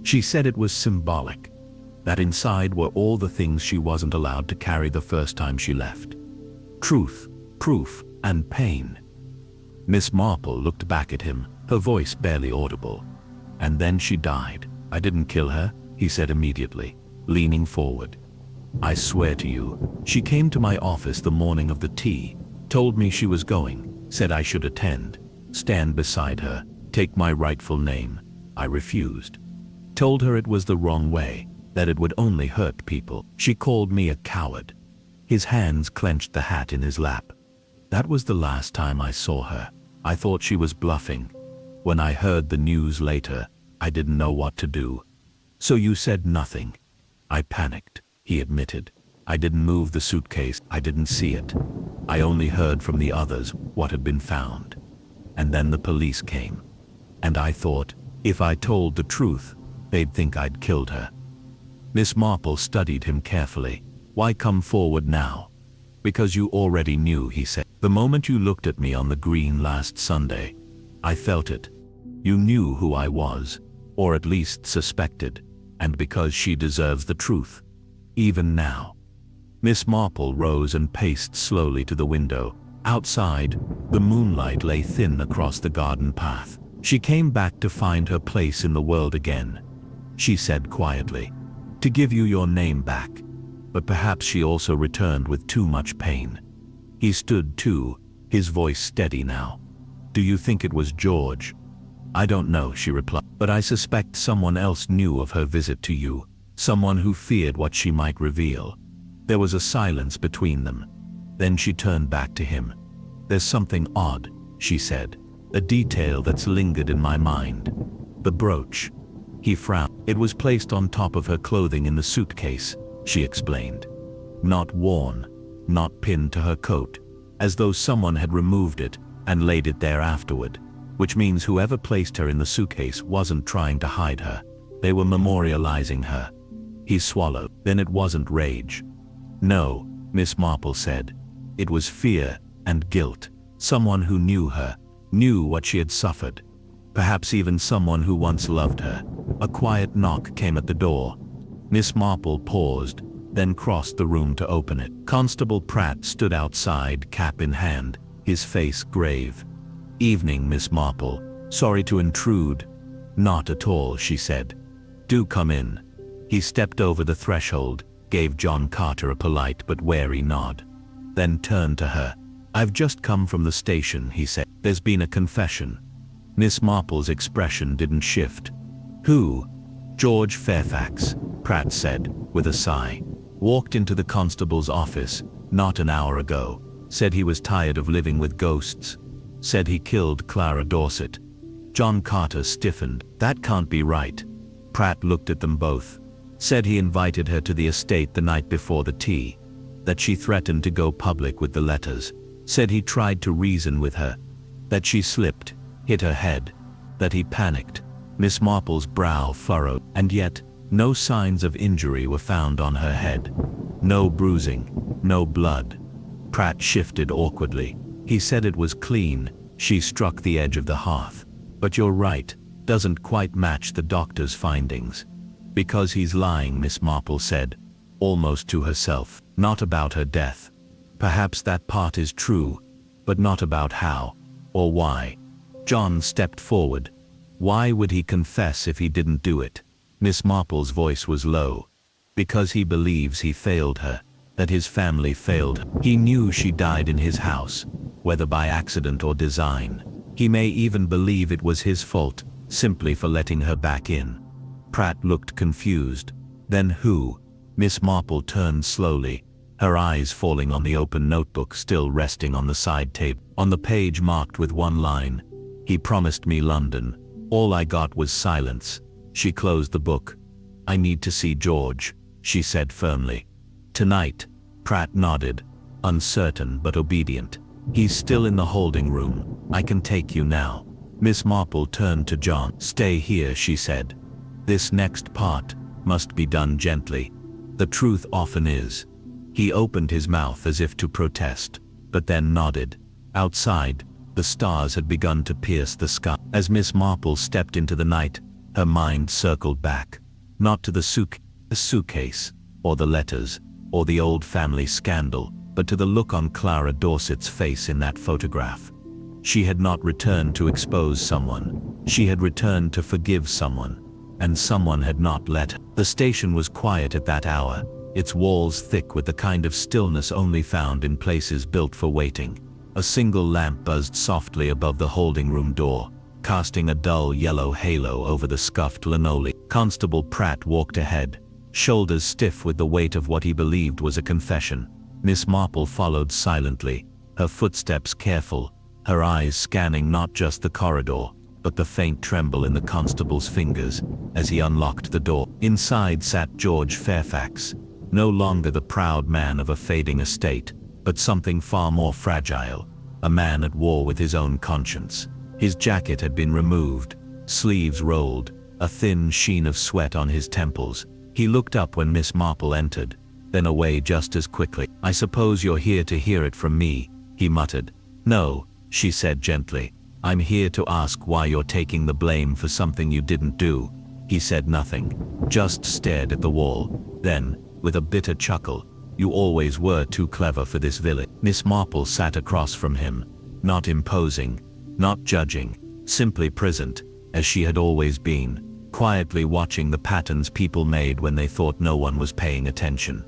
"She said it was symbolic, that inside were all the things she wasn't allowed to carry the first time she left. Truth, proof, and pain." Miss Marple looked back at him, her voice barely audible. "And then she died. I didn't kill her," he said immediately, leaning forward. "I swear to you, she came to my office the morning of the tea, told me she was going, said I should attend, stand beside her, take my rightful name. I refused. Told her it was the wrong way, that it would only hurt people. She called me a coward." His hands clenched the hat in his lap. "That was the last time I saw her. I thought she was bluffing. When I heard the news later, I didn't know what to do. So you said nothing." "I panicked," he admitted. "I didn't move the suitcase. I didn't see it. I only heard from the others what had been found. And then the police came. And I thought, if I told the truth, they'd think I'd killed her." Miss Marple studied him carefully. "Why come forward now?" "Because you already knew," he said. "The moment you looked at me on the green last Sunday, I felt it. You knew who I was, or at least suspected, and because she deserves the truth. Even now." Miss Marple rose and paced slowly to the window. Outside, the moonlight lay thin across the garden path. She came back to find her place in the world again. She said quietly, "To give you your name back." But perhaps she also returned with too much pain. He stood too, his voice steady now. "Do you think it was George?" "I don't know," she replied, "but I suspect someone else knew of her visit to you, someone who feared what she might reveal." There was a silence between them. Then she turned back to him. "There's something odd," she said, "a detail that's lingered in my mind. The brooch. He frowned. It was placed on top of her clothing in the suitcase, she explained. Not worn, not pinned to her coat, as though someone had removed it and laid it there afterward, which means whoever placed her in the suitcase wasn't trying to hide her. They were memorializing her. He swallowed. Then it wasn't rage. No, Miss Marple said. It was fear and guilt. Someone who knew her, knew what she had suffered. Perhaps even someone who once loved her. A quiet knock came at the door. Miss Marple paused, then crossed the room to open it. Constable Pratt stood outside, cap in hand, his face grave. "Evening, Miss Marple. Sorry to intrude." "Not at all," she said. "Do come in." He stepped over the threshold, gave John Carter a polite but wary nod, then turned to her. "I've just come from the station," he said. "There's been a confession." Miss Marple's expression didn't shift. "Who?" "George Fairfax," Pratt said, with a sigh. "Walked into the constable's office, not an hour ago. Said he was tired of living with ghosts. Said he killed Clara Dorset." John Carter stiffened. "That can't be right." Pratt looked at them both. "Said he invited her to the estate the night before the tea. That she threatened to go public with the letters. Said he tried to reason with her. That she slipped, hit her head. That he panicked." Miss Marple's brow furrowed, and yet, no signs of injury were found on her head. No bruising, no blood. Pratt shifted awkwardly. He said it was clean. She struck the edge of the hearth. "But you're right, doesn't quite match the doctor's findings." "Because he's lying," Miss Marple said, almost to herself. "Not about her death. Perhaps that part is true, but not about how, or why." John stepped forward. "Why would he confess if he didn't do it?" Miss Marple's voice was low. "Because he believes he failed her, that his family failed her. He knew she died in his house, whether by accident or design. He may even believe it was his fault, simply for letting her back in." Pratt looked confused. "Then who?" Miss Marple turned slowly, her eyes falling on the open notebook still resting on the side table. On the page marked with one line, "He promised me London. All I got was silence." She closed the book. "I need to see George," she said firmly. "Tonight?" Pratt nodded, uncertain but obedient. "He's still in the holding room. I can take you now." Miss Marple turned to John. "Stay here," she said. "This next part must be done gently. The truth often is." He opened his mouth as if to protest, but then nodded. Outside, the stars had begun to pierce the sky. As Miss Marple stepped into the night, her mind circled back, not to the suitcase, or the letters, or the old family scandal, but to the look on Clara Dorset's face in that photograph. She had not returned to expose someone. She had returned to forgive someone, and someone had not let her. The station was quiet at that hour, its walls thick with the kind of stillness only found in places built for waiting. A single lamp buzzed softly above the holding room door, casting a dull yellow halo over the scuffed linoleum. Constable Pratt walked ahead, shoulders stiff with the weight of what he believed was a confession. Miss Marple followed silently, her footsteps careful, her eyes scanning not just the corridor, but the faint tremble in the constable's fingers as he unlocked the door. Inside sat George Fairfax, no longer the proud man of a fading estate, but something far more fragile, a man at war with his own conscience. His jacket had been removed, sleeves rolled, a thin sheen of sweat on his temples. He looked up when Miss Marple entered, then away just as quickly. "I suppose you're here to hear it from me," he muttered. "No," she said gently. "I'm here to ask why you're taking the blame for something you didn't do." He said nothing, just stared at the wall. Then, with a bitter chuckle, "You always were too clever for this village." Miss Marple sat across from him, not imposing, not judging, simply present, as she had always been, quietly watching the patterns people made when they thought no one was paying attention.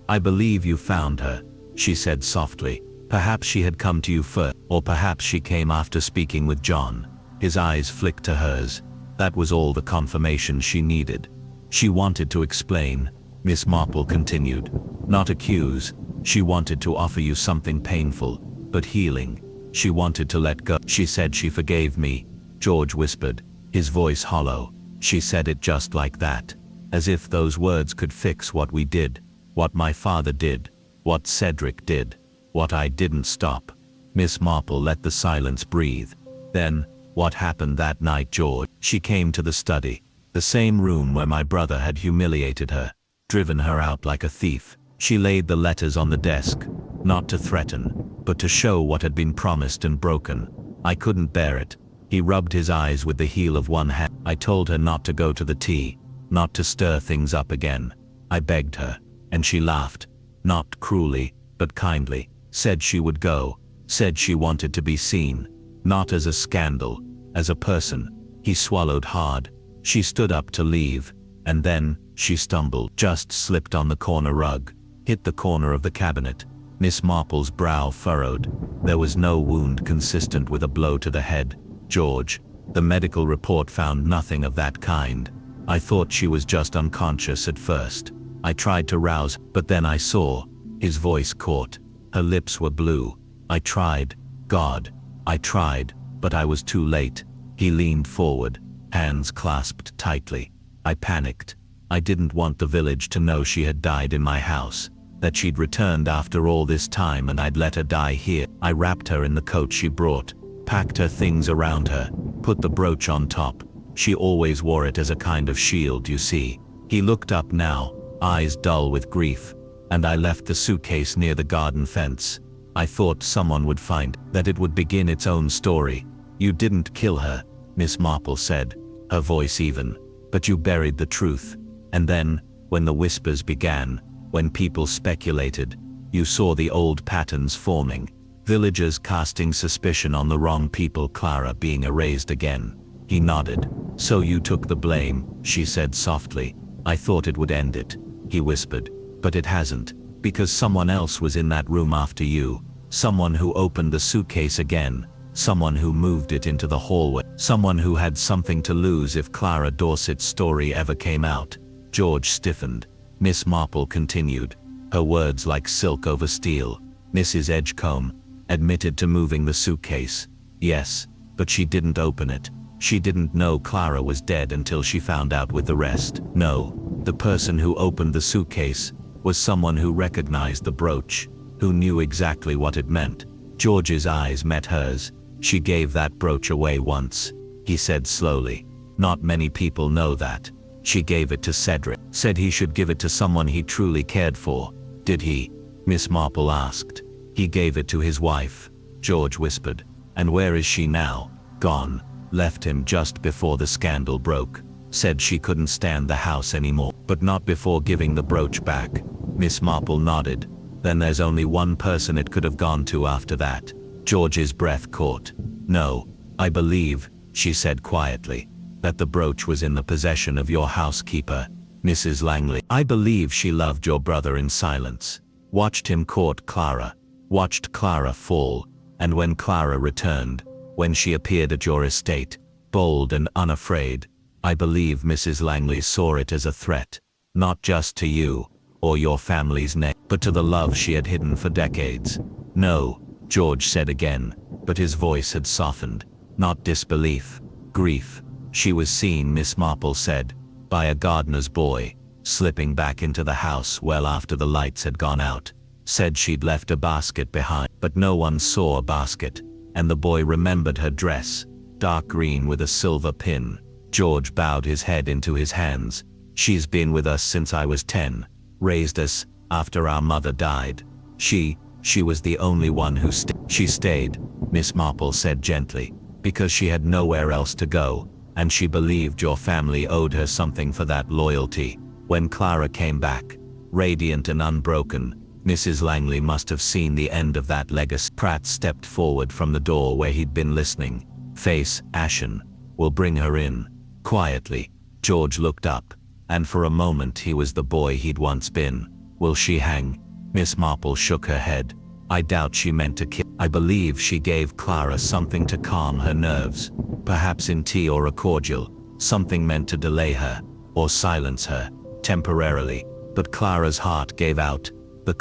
"I believe you found her," she said softly. "Perhaps she had come to you first, or perhaps she came after speaking with John." His eyes flicked to hers. That was all the confirmation she needed. "She wanted to explain," Miss Marple continued, "not accuse. She wanted to offer you something painful, but healing. She wanted to let go." "She said she forgave me," George whispered. His voice hollow. She said it just like that. As if those words could fix what we did, what my father did, what Cedric did, what I didn't stop. Miss Marple let the silence breathe. Then, what happened that night, George? She came to the study, the same room where my brother had humiliated her, driven her out like a thief. She laid the letters on the desk, not to threaten, but to show what had been promised and broken. I couldn't bear it. He rubbed his eyes with the heel of one hand. I told her not to go to the tea, not to stir things up again. I begged her, and she laughed, not cruelly, but kindly, said she would go, said she wanted to be seen, not as a scandal, as a person. He swallowed hard. She stood up to leave, and then, she stumbled, just slipped on the corner rug, hit the corner of the cabinet. Miss Marple's brow furrowed. There was no wound consistent with a blow to the head. George, the medical report found nothing of that kind. I thought she was just unconscious at first. I tried to rouse, but then I saw. His voice caught. Her lips were blue. I tried. God, I tried, but I was too late. He leaned forward, hands clasped tightly. I panicked. I didn't want the village to know she had died in my house, that she'd returned after all this time and I'd let her die here. I wrapped her in the coat she brought, packed her things around her, put the brooch on top. She always wore it as a kind of shield, you see. He looked up now, eyes dull with grief, and I left the suitcase near the garden fence. I thought someone would find, that it would begin its own story. You didn't kill her, Miss Marple said, her voice even, but you buried the truth. And then, when the whispers began, when people speculated, you saw the old patterns forming, villagers casting suspicion on the wrong people, Clara being erased again. He nodded. So you took the blame, she said softly. I thought it would end it, he whispered, but it hasn't, because someone else was in that room after you, someone who opened the suitcase again, someone who moved it into the hallway, someone who had something to lose if Clara Dorset's story ever came out. George stiffened. Miss Marple continued, her words like silk over steel. Mrs. Edgecombe admitted to moving the suitcase. Yes, but she didn't open it. She didn't know Clara was dead until she found out with the rest. No, the person who opened the suitcase was someone who recognized the brooch, who knew exactly what it meant. George's eyes met hers. She gave that brooch away once, he said slowly. Not many people know that. She gave it to Cedric, said he should give it to someone he truly cared for. Did he? Miss Marple asked. He gave it to his wife, George whispered. And where is she now? Gone. Left him just before the scandal broke. Said she couldn't stand the house anymore, but not before giving the brooch back. Miss Marple nodded. Then there's only one person it could have gone to after that. George's breath caught. No, I believe, she said quietly, that the brooch was in the possession of your housekeeper, Mrs. Langley. I believe she loved your brother in silence, watched him court Clara, watched Clara fall, and when Clara returned, when she appeared at your estate, bold and unafraid, I believe Mrs. Langley saw it as a threat, not just to you, or your family's name, but to the love she had hidden for decades. No, George said again, but his voice had softened, not disbelief, grief. She was seen, Miss Marple said, by a gardener's boy, slipping back into the house well after the lights had gone out. Said she'd left a basket behind, but no one saw a basket, and the boy remembered her dress, dark green with a silver pin. George bowed his head into his hands. She's been with us since I was 10, raised us, after our mother died. She was the only one who She stayed, Miss Marple said gently, because she had nowhere else to go, and she believed your family owed her something for that loyalty. When Clara came back, radiant and unbroken, Mrs. Langley must have seen the end of that legacy. Pratt stepped forward from the door where he'd been listening, face ashen. We'll bring her in. Quietly, George looked up, and for a moment he was the boy he'd once been. Will she hang? Miss Marple shook her head. I doubt she meant to kill. I believe she gave Clara something to calm her nerves, perhaps in tea or a cordial, something meant to delay her, or silence her, temporarily. But Clara's heart gave out. The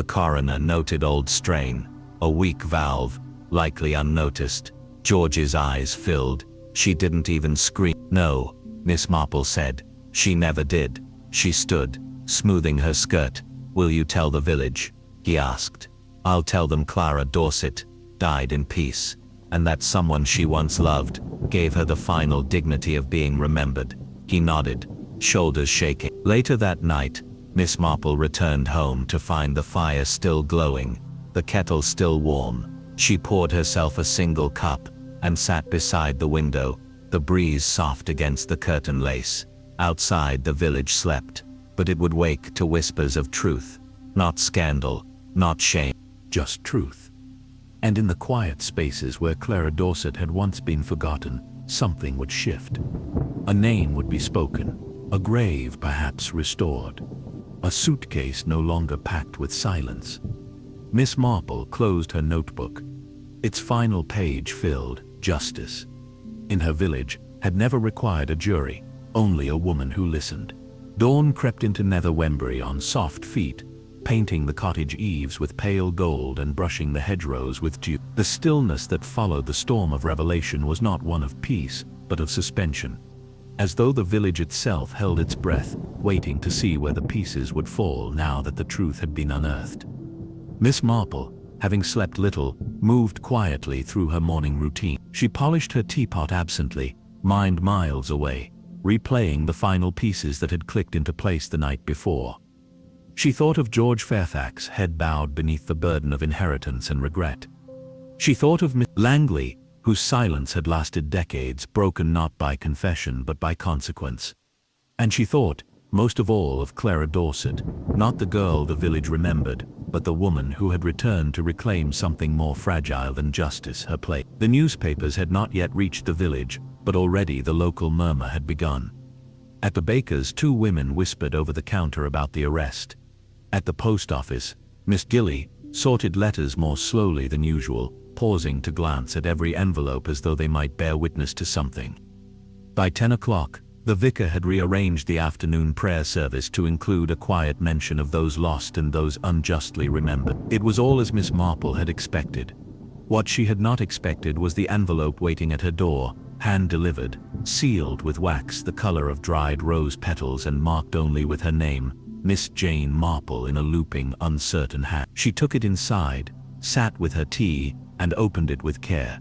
coroner noted old strain, a weak valve, likely unnoticed. George's eyes filled. She didn't even scream. No, Miss Marple said. She never did. She stood, smoothing her skirt. Will you tell the village? He asked. I'll tell them Clara Dorset died in peace, and that someone she once loved gave her the final dignity of being remembered. He nodded, shoulders shaking. Later that night, Miss Marple returned home to find the fire still glowing, the kettle still warm. She poured herself a single cup and sat beside the window, the breeze soft against the curtain lace. Outside the village slept, but it would wake to whispers of truth, not scandal, not shame. Just truth. And in the quiet spaces where Clara Dorset had once been forgotten, something would shift. A name would be spoken, a grave perhaps restored, a suitcase no longer packed with silence. Miss Marple closed her notebook. Its final page filled justice. In her village had never required a jury, only a woman who listened. Dawn crept into Nether Wembury on soft feet, painting the cottage eaves with pale gold and brushing the hedgerows with dew. The stillness that followed the storm of revelation was not one of peace, but of suspension, as though the village itself held its breath, waiting to see where the pieces would fall now that the truth had been unearthed. Miss Marple, having slept little, moved quietly through her morning routine. She polished her teapot absently, mind miles away, replaying the final pieces that had clicked into place the night before. She thought of George Fairfax, head bowed beneath the burden of inheritance and regret. She thought of Miss Langley, whose silence had lasted decades, broken not by confession but by consequence. And she thought, most of all, of Clara Dorset, not the girl the village remembered, but the woman who had returned to reclaim something more fragile than justice, her place. The newspapers had not yet reached the village, but already the local murmur had begun. At the baker's, 2 women whispered over the counter about the arrest. At the post office, Miss Gilly sorted letters more slowly than usual, pausing to glance at every envelope as though they might bear witness to something. By 10 o'clock, the vicar had rearranged the afternoon prayer service to include a quiet mention of those lost and those unjustly remembered. It was all as Miss Marple had expected. What she had not expected was the envelope waiting at her door, hand-delivered, sealed with wax the color of dried rose petals and marked only with her name, Miss Jane Marple, in a looping, uncertain hand. She took it inside, sat with her tea, and opened it with care.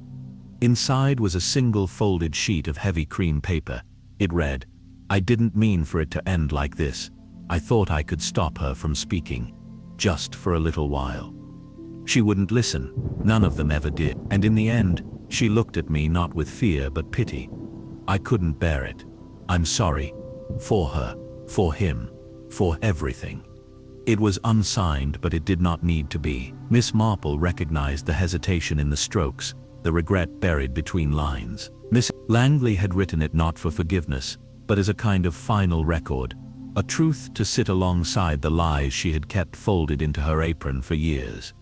Inside was a single folded sheet of heavy cream paper. It read, "I didn't mean for it to end like this. I thought I could stop her from speaking. Just for a little while." She wouldn't listen. None of them ever did. And in the end, she looked at me not with fear but pity. I couldn't bear it. I'm sorry. For her. For him. For everything. It was unsigned, but it did not need to be. Miss Marple recognized the hesitation in the strokes, the regret buried between lines. Miss Langley had written it not for forgiveness, but as a kind of final record, a truth to sit alongside the lies she had kept folded into her apron for years.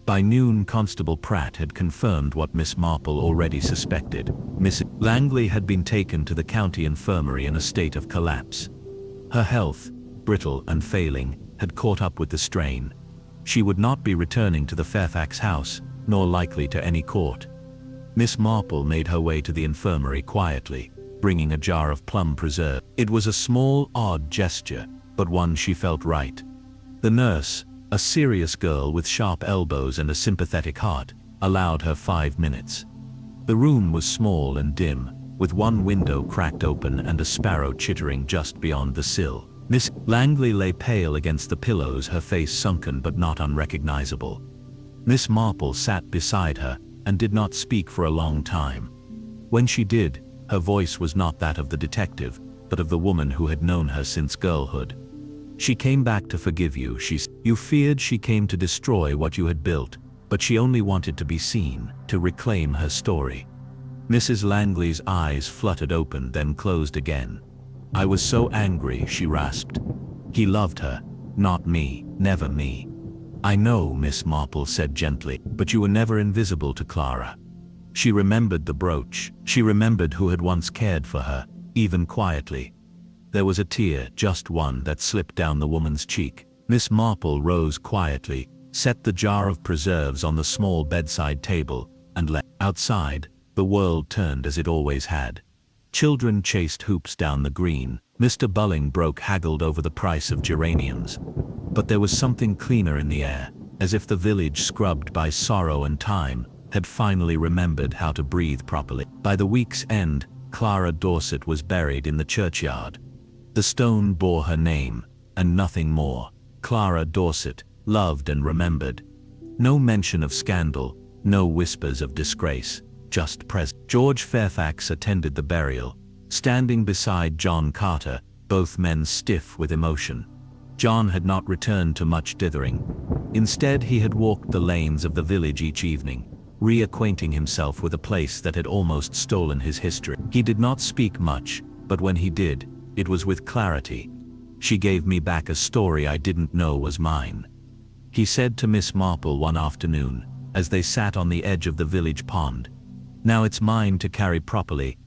By noon, Constable Pratt had confirmed what Miss Marple already suspected. Miss Langley had been taken to the county infirmary in a state of collapse. Her health, brittle and failing, had caught up with the strain. She would not be returning to the Fairfax house, nor likely to any court. Miss Marple made her way to the infirmary quietly, bringing a jar of plum preserve. It was a small, odd gesture, but one she felt right. The nurse, a serious girl with sharp elbows and a sympathetic heart, allowed her 5 minutes. The room was small and dim, with one window cracked open and a sparrow chittering just beyond the sill. Miss Langley lay pale against the pillows, her face sunken but not unrecognizable. Miss Marple sat beside her and did not speak for a long time. When she did, her voice was not that of the detective, but of the woman who had known her since girlhood. "She came back to forgive you," she said. "You feared she came to destroy what you had built, but she only wanted to be seen, to reclaim her story." Mrs. Langley's eyes fluttered open, then closed again. "I was so angry," she rasped. "He loved her, not me, never me." "I know," Miss Marple said gently, "but you were never invisible to Clara." She remembered the brooch. She remembered who had once cared for her, even quietly. There was a tear, just one, that slipped down the woman's cheek. Miss Marple rose quietly, set the jar of preserves on the small bedside table, and left. Outside, The world turned as it always had. Children chased hoops down the green. Mr. Bullingbroke haggled over the price of geraniums. But there was something cleaner in the air, as if the village, scrubbed by sorrow and time, had finally remembered how to breathe properly. By the week's end, Clara Dorset was buried in the churchyard. The stone bore her name, and nothing more. Clara Dorset, loved and remembered. No mention of scandal, no whispers of disgrace, just presence. George Fairfax attended the burial, standing beside John Carter, both men stiff with emotion. John had not returned to much dithering. Instead, he had walked the lanes of the village each evening, reacquainting himself with a place that had almost stolen his history. He did not speak much, but when he did, it was with clarity. She gave me back a story I didn't know was mine, he said to Miss Marple one afternoon, as they sat on the edge of the village pond. Now it's mine to carry properly.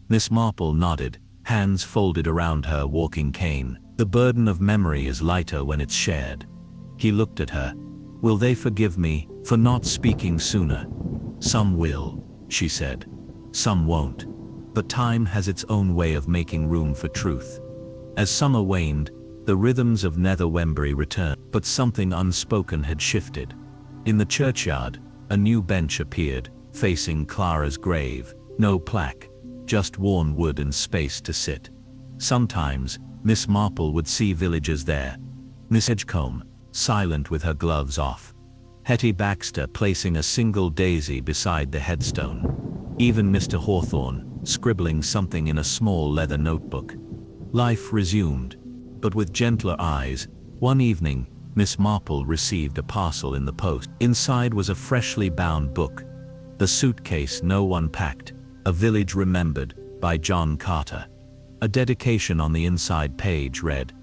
Miss Marple nodded, hands folded around her walking cane. The burden of memory is lighter when it's shared. He looked at her. Will they forgive me for not speaking sooner? Some will, she said. Some won't. But time has its own way of making room for truth. As summer waned, the rhythms of Nether Wembury returned, but something unspoken had shifted. In the churchyard, a new bench appeared, facing Clara's grave. No plaque, just worn wood and space to sit. Sometimes, Miss Marple would see villagers there. Miss Edgecombe, silent with her gloves off. Hetty Baxter placing a single daisy beside the headstone. Even Mr. Hawthorne, scribbling something in a small leather notebook. Life resumed, but with gentler eyes. One evening, Miss Marple received a parcel in the post. Inside was a freshly bound book. The Suitcase No One Packed, A Village Remembered, by John Carter. A dedication on the inside page read,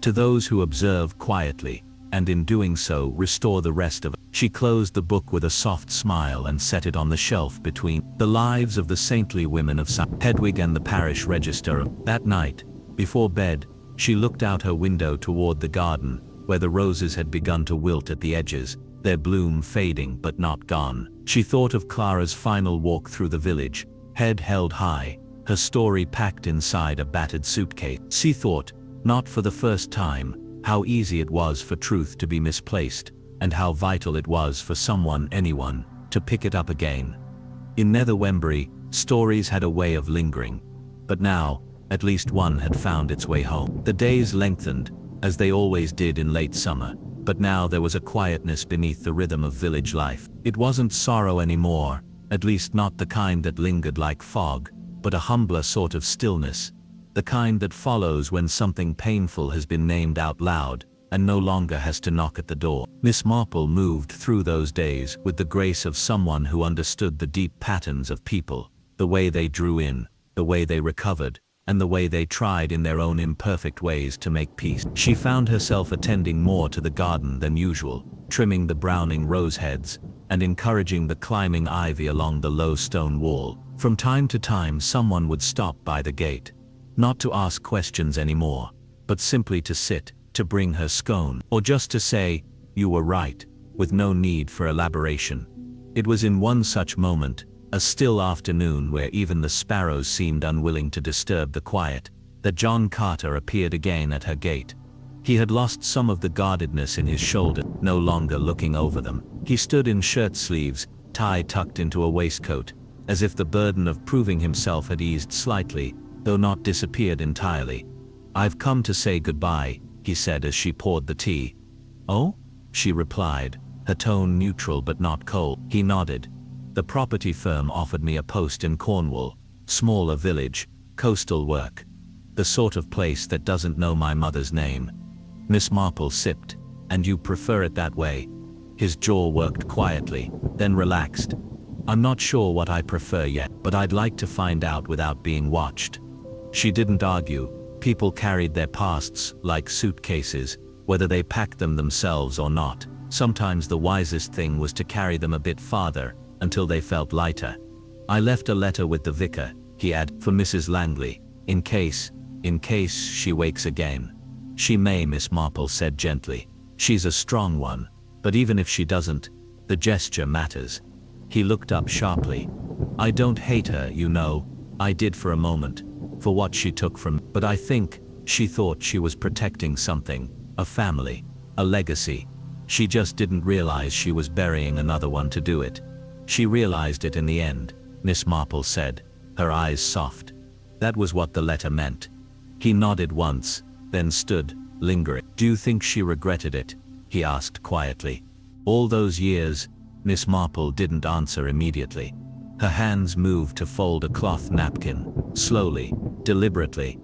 "To those who observe quietly, and in doing so restore the rest of it." She closed the book with a soft smile and set it on the shelf between The Lives of the Saintly Women of St. Hedwig and the Parish Register. That night, before bed, she looked out her window toward the garden, where the roses had begun to wilt at the edges, their bloom fading but not gone. She thought of Clara's final walk through the village, head held high, her story packed inside a battered suitcase. She thought, not for the first time, how easy it was for truth to be misplaced, and how vital it was for someone, anyone, to pick it up again. In Nether Wembury, stories had a way of lingering, but now, at least one had found its way home. The days lengthened, as they always did in late summer, but now there was a quietness beneath the rhythm of village life. It wasn't sorrow anymore, at least not the kind that lingered like fog, but a humbler sort of stillness, the kind that follows when something painful has been named out loud, and no longer has to knock at the door. Miss Marple moved through those days with the grace of someone who understood the deep patterns of people, the way they drew in, the way they recovered, and the way they tried in their own imperfect ways to make peace. She found herself attending more to the garden than usual, trimming the browning rose heads, and encouraging the climbing ivy along the low stone wall. From time to time someone would stop by the gate, not to ask questions anymore, but simply to sit, to bring her scone, or just to say, "You were right," with no need for elaboration. It was in one such moment, a still afternoon where even the sparrows seemed unwilling to disturb the quiet, that John Carter appeared again at her gate. He had lost some of the guardedness in his shoulder, no longer looking over them. He stood in shirt sleeves, tie tucked into a waistcoat, as if the burden of proving himself had eased slightly, though not disappeared entirely. "I've come to say goodbye," he said as she poured the tea. "Oh?" she replied, her tone neutral but not cold. He nodded. "The property firm offered me a post in Cornwall, smaller village, coastal work. The sort of place that doesn't know my mother's name." Miss Marple sipped. "And you prefer it that way?" His jaw worked quietly, then relaxed. "I'm not sure what I prefer yet, but I'd like to find out without being watched." She didn't argue. People carried their pasts like suitcases, whether they packed them themselves or not. Sometimes the wisest thing was to carry them a bit farther, until they felt lighter. "I left a letter with the vicar," he added, "for Mrs. Langley, in case she wakes again." "She may," Miss Marple said gently. "She's a strong one, but even if she doesn't, the gesture matters." He looked up sharply. I don't hate her, you know. I did for a moment, for what she took from me. But I think she thought she was protecting something, a family, a legacy. She just didn't realize she was burying another one to do it. She realized it in the end, Miss Marple said, her eyes soft. That was what the letter meant. He nodded once, then stood, lingering. Do you think she regretted it? He asked quietly. All those years, Miss Marple didn't answer immediately. Her hands moved to fold a cloth napkin, slowly, deliberately.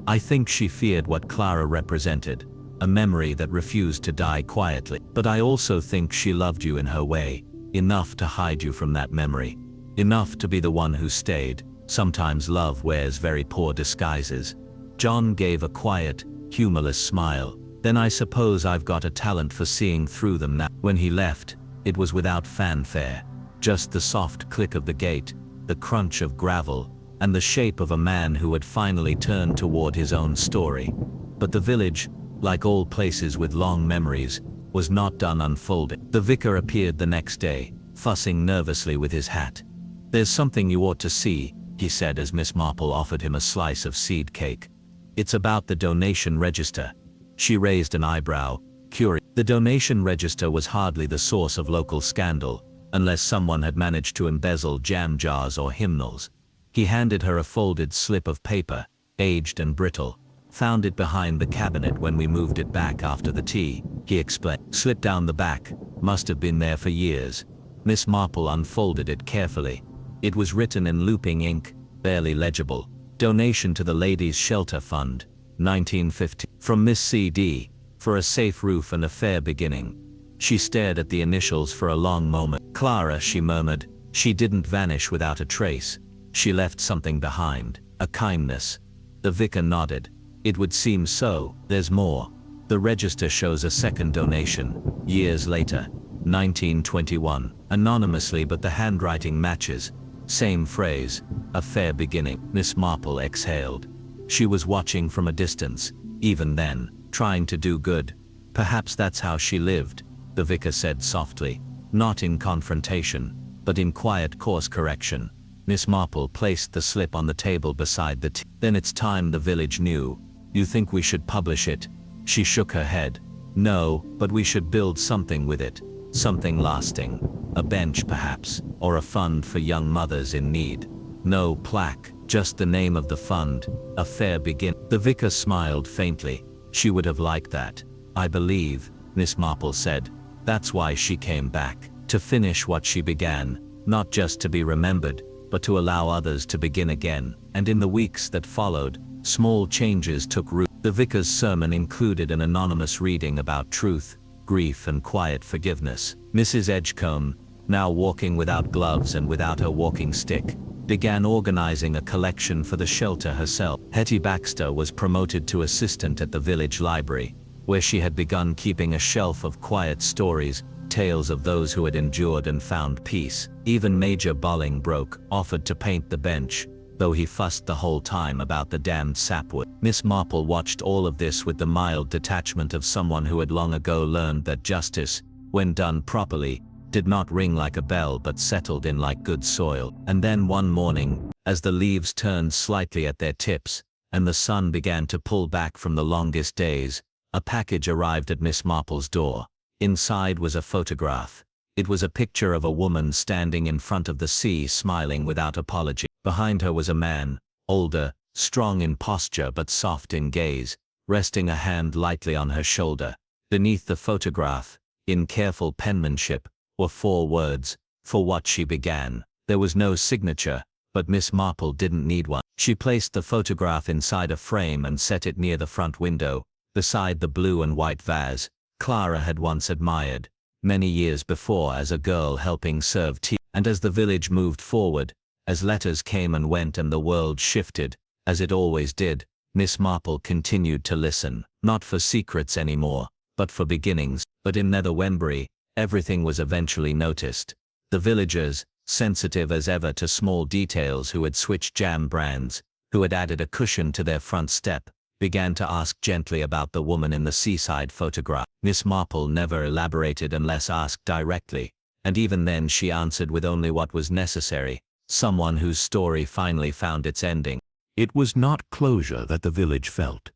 I think she feared what Clara represented, a memory that refused to die quietly. But I also think she loved you in her way, enough to hide you from that memory, enough to be the one who stayed. Sometimes love wears very poor disguises. John gave a quiet, humorless smile. Then I suppose I've got a talent for seeing through them now. When he left, it was without fanfare, just the soft click of the gate, the crunch of gravel, and the shape of a man who had finally turned toward his own story. But the village, like all places with long memories, was not done unfolding. The vicar appeared the next day, fussing nervously with his hat. There's something you ought to see, he said as Miss Marple offered him a slice of seed cake. It's about the donation register. She raised an eyebrow, curious. The donation register was hardly the source of local scandal, unless someone had managed to embezzle jam jars or hymnals. He handed her a folded slip of paper, aged and brittle. Found it behind the cabinet when we moved it back after the tea, he explained. Slipped down the back, must have been there for years. Miss Marple unfolded it carefully. It was written in looping ink, barely legible. Donation to the Ladies' Shelter Fund, 1950. From Miss C.D., for a safe roof and a fair beginning. She stared at the initials for a long moment. Clara, she murmured. She didn't vanish without a trace. She left something behind, a kindness. The vicar nodded. It would seem so. There's more. The register shows a second donation, years later, 1921, anonymously, but the handwriting matches. Same phrase, a fair beginning. Miss Marple exhaled. She was watching from a distance, even then, trying to do good. Perhaps that's how she lived, the vicar said softly, not in confrontation, but in quiet course correction. Miss Marple placed the slip on the table beside the tea. Then it's time the village knew. You think we should publish it? She shook her head. No, but we should build something with it. Something lasting. A bench perhaps, or a fund for young mothers in need. No plaque, just the name of the fund, a fair begin. The vicar smiled faintly. She would have liked that. I believe, Miss Marple said. That's why she came back, to finish what she began, not just to be remembered, but to allow others to begin again. And in the weeks that followed, small changes took root. The vicar's sermon included an anonymous reading about truth, grief and quiet forgiveness. Mrs. Edgecombe, now walking without gloves and without her walking stick, began organizing a collection for the shelter herself. Hetty Baxter was promoted to assistant at the village library, where she had begun keeping a shelf of quiet stories, tales of those who had endured and found peace. Even Major Bolingbroke offered to paint the bench, though he fussed the whole time about the damned sapwood. Miss Marple watched all of this with the mild detachment of someone who had long ago learned that justice, when done properly, did not ring like a bell but settled in like good soil. And then one morning, as the leaves turned slightly at their tips, and the sun began to pull back from the longest days, a package arrived at Miss Marple's door. Inside was a photograph. It was a picture of a woman standing in front of the sea smiling without apology. Behind her was a man, older, strong in posture but soft in gaze, resting a hand lightly on her shoulder. Beneath the photograph, in careful penmanship, were 4 words, for what she began. There was no signature, but Miss Marple didn't need one. She placed the photograph inside a frame and set it near the front window, beside the blue and white vase Clara had once admired, many years before as a girl helping serve tea. And as the village moved forward, as letters came and went and the world shifted, as it always did, Miss Marple continued to listen, not for secrets anymore, but for beginnings. But in Nether Wembury, everything was eventually noticed. The villagers, sensitive as ever to small details, who had switched jam brands, who had added a cushion to their front step, began to ask gently about the woman in the seaside photograph. Miss Marple never elaborated unless asked directly, and even then she answered with only what was necessary. Someone whose story finally found its ending. It was not closure that the village felt,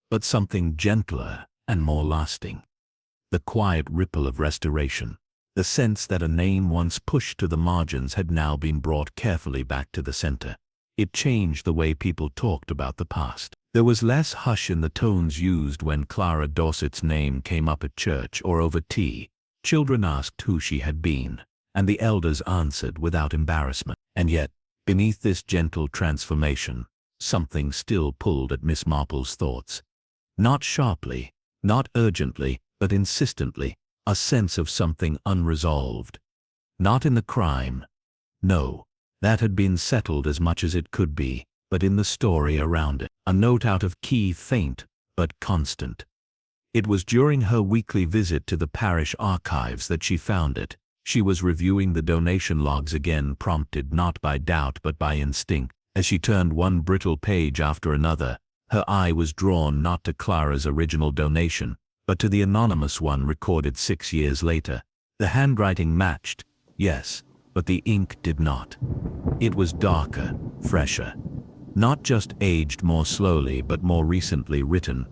but something gentler and more lasting. The quiet ripple of restoration, the sense that a name once pushed to the margins had now been brought carefully back to the center. It changed the way people talked about the past. There was less hush in the tones used when Clara Dorset's name came up at church or over tea. Children asked who she had been, and the elders answered without embarrassment. And yet, beneath this gentle transformation, something still pulled at Miss Marple's thoughts. Not sharply, not urgently, but insistently, a sense of something unresolved. Not in the crime. No, that had been settled as much as it could be, but in the story around it. A note out of key, faint, but constant. It was during her weekly visit to the parish archives that she found it. She was reviewing the donation logs again, prompted not by doubt but by instinct. As she turned one brittle page after another, her eye was drawn not to Clara's original donation, but to the anonymous one recorded 6 years later. The handwriting matched, yes, but the ink did not. It was darker, fresher. Not just aged more slowly but more recently written.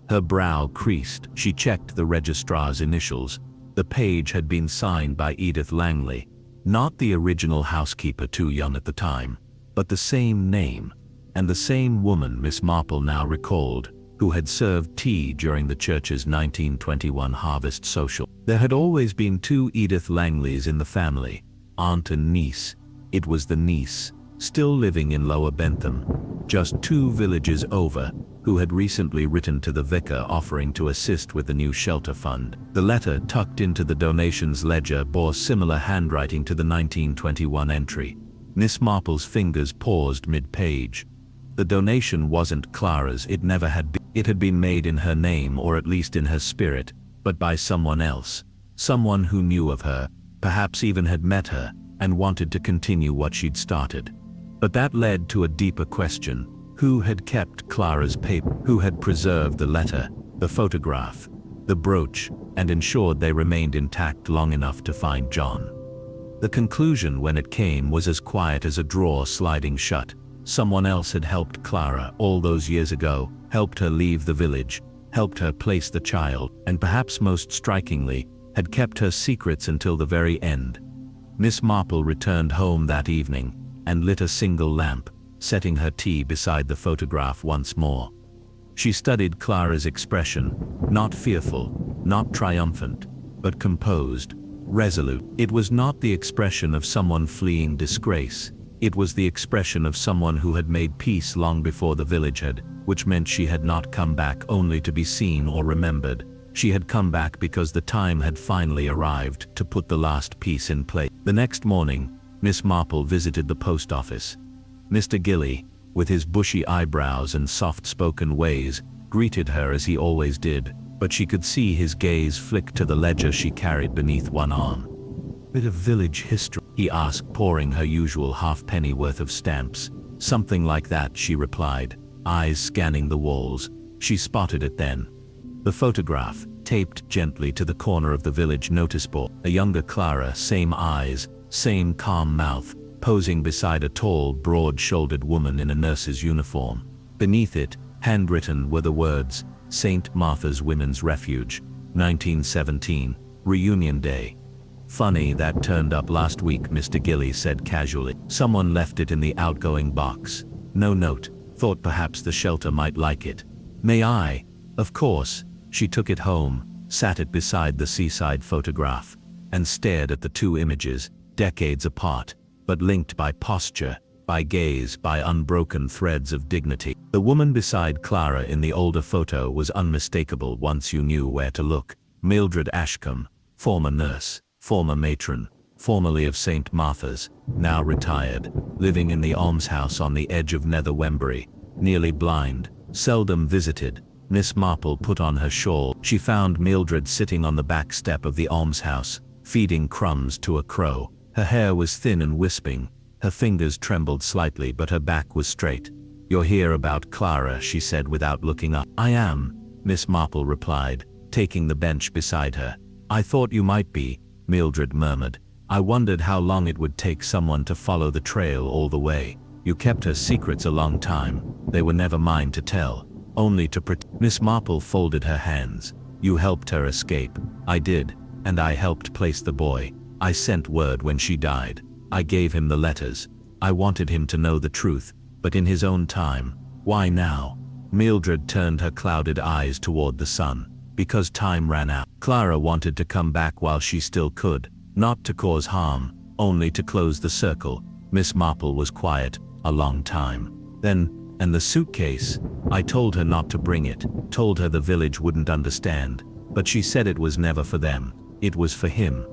Her brow creased. She checked the registrar's initials. The page had been signed by Edith Langley, not the original housekeeper, too young at the time, but the same name, and the same woman Miss Marple now recalled, who had served tea during the church's 1921 harvest social. There had always been 2 Edith Langleys in the family, aunt and niece. It was the niece, still living in Lower Bentham, just 2 villages over, who had recently written to the vicar offering to assist with the new shelter fund. The letter tucked into the donations ledger bore similar handwriting to the 1921 entry. Miss Marple's fingers paused mid-page. The donation wasn't Clara's, it never had been. It had been made in her name, or at least in her spirit, but by someone else. Someone who knew of her, perhaps even had met her, and wanted to continue what she'd started. But that led to a deeper question. Who had kept Clara's paper? Who had preserved the letter, the photograph, the brooch, and ensured they remained intact long enough to find John? The conclusion, when it came, was as quiet as a drawer sliding shut. Someone else had helped Clara all those years ago, helped her leave the village, helped her place the child, and perhaps most strikingly, had kept her secrets until the very end. Miss Marple returned home that evening and lit a single lamp, setting her tea beside the photograph once more. She studied Clara's expression, not fearful, not triumphant, but composed, resolute. It was not the expression of someone fleeing disgrace. It was the expression of someone who had made peace long before the village had, which meant she had not come back only to be seen or remembered. She had come back because the time had finally arrived to put the last piece in place. The next morning, Miss Marple visited the post office. Mr. Gilly, with his bushy eyebrows and soft-spoken ways, greeted her as he always did, but she could see his gaze flick to the ledger she carried beneath one arm. "Bit of village history?" he asked, pouring her usual halfpenny worth of stamps. "Something like that," she replied, eyes scanning the walls. She spotted it then. The photograph, taped gently to the corner of the village notice board. A younger Clara, same eyes, same calm mouth, posing beside a tall, broad-shouldered woman in a nurse's uniform. Beneath it, handwritten, were the words, "St. Martha's Women's Refuge, 1917, Reunion Day." "Funny that turned up last week," Mr. Gilly said casually. "Someone left it in the outgoing box. No note. Thought perhaps the shelter might like it." "May I?" "Of course." She took it home, sat it beside the seaside photograph, and stared at the 2 images, decades apart, but linked by posture, by gaze, by unbroken threads of dignity. The woman beside Clara in the older photo was unmistakable once you knew where to look. Mildred Ashcombe, former nurse, former matron, formerly of St. Martha's, now retired, living in the almshouse on the edge of Nether Wembury, nearly blind, seldom visited. Miss Marple put on her shawl. She found Mildred sitting on the back step of the almshouse, feeding crumbs to a crow. Her hair was thin and wisping. Her fingers trembled slightly, but her back was straight. "You're here about Clara," she said without looking up. "I am," Miss Marple replied, taking the bench beside her. "I thought you might be," Mildred murmured. I wondered how long it would take someone to follow the trail all the way. You kept her secrets a long time. They were never mine to tell, only to protect. Miss Marple folded her hands. You helped her escape. I did, and I helped place the boy. I sent word when she died. I gave him the letters. I wanted him to know the truth, but in his own time. Why now? Mildred turned her clouded eyes toward the sun. Because time ran out. Clara wanted to come back while she still could, not to cause harm, only to close the circle. Miss Marple was quiet a long time. Then, and the suitcase? I told her not to bring it, told her the village wouldn't understand, but she said it was never for them. It was for him.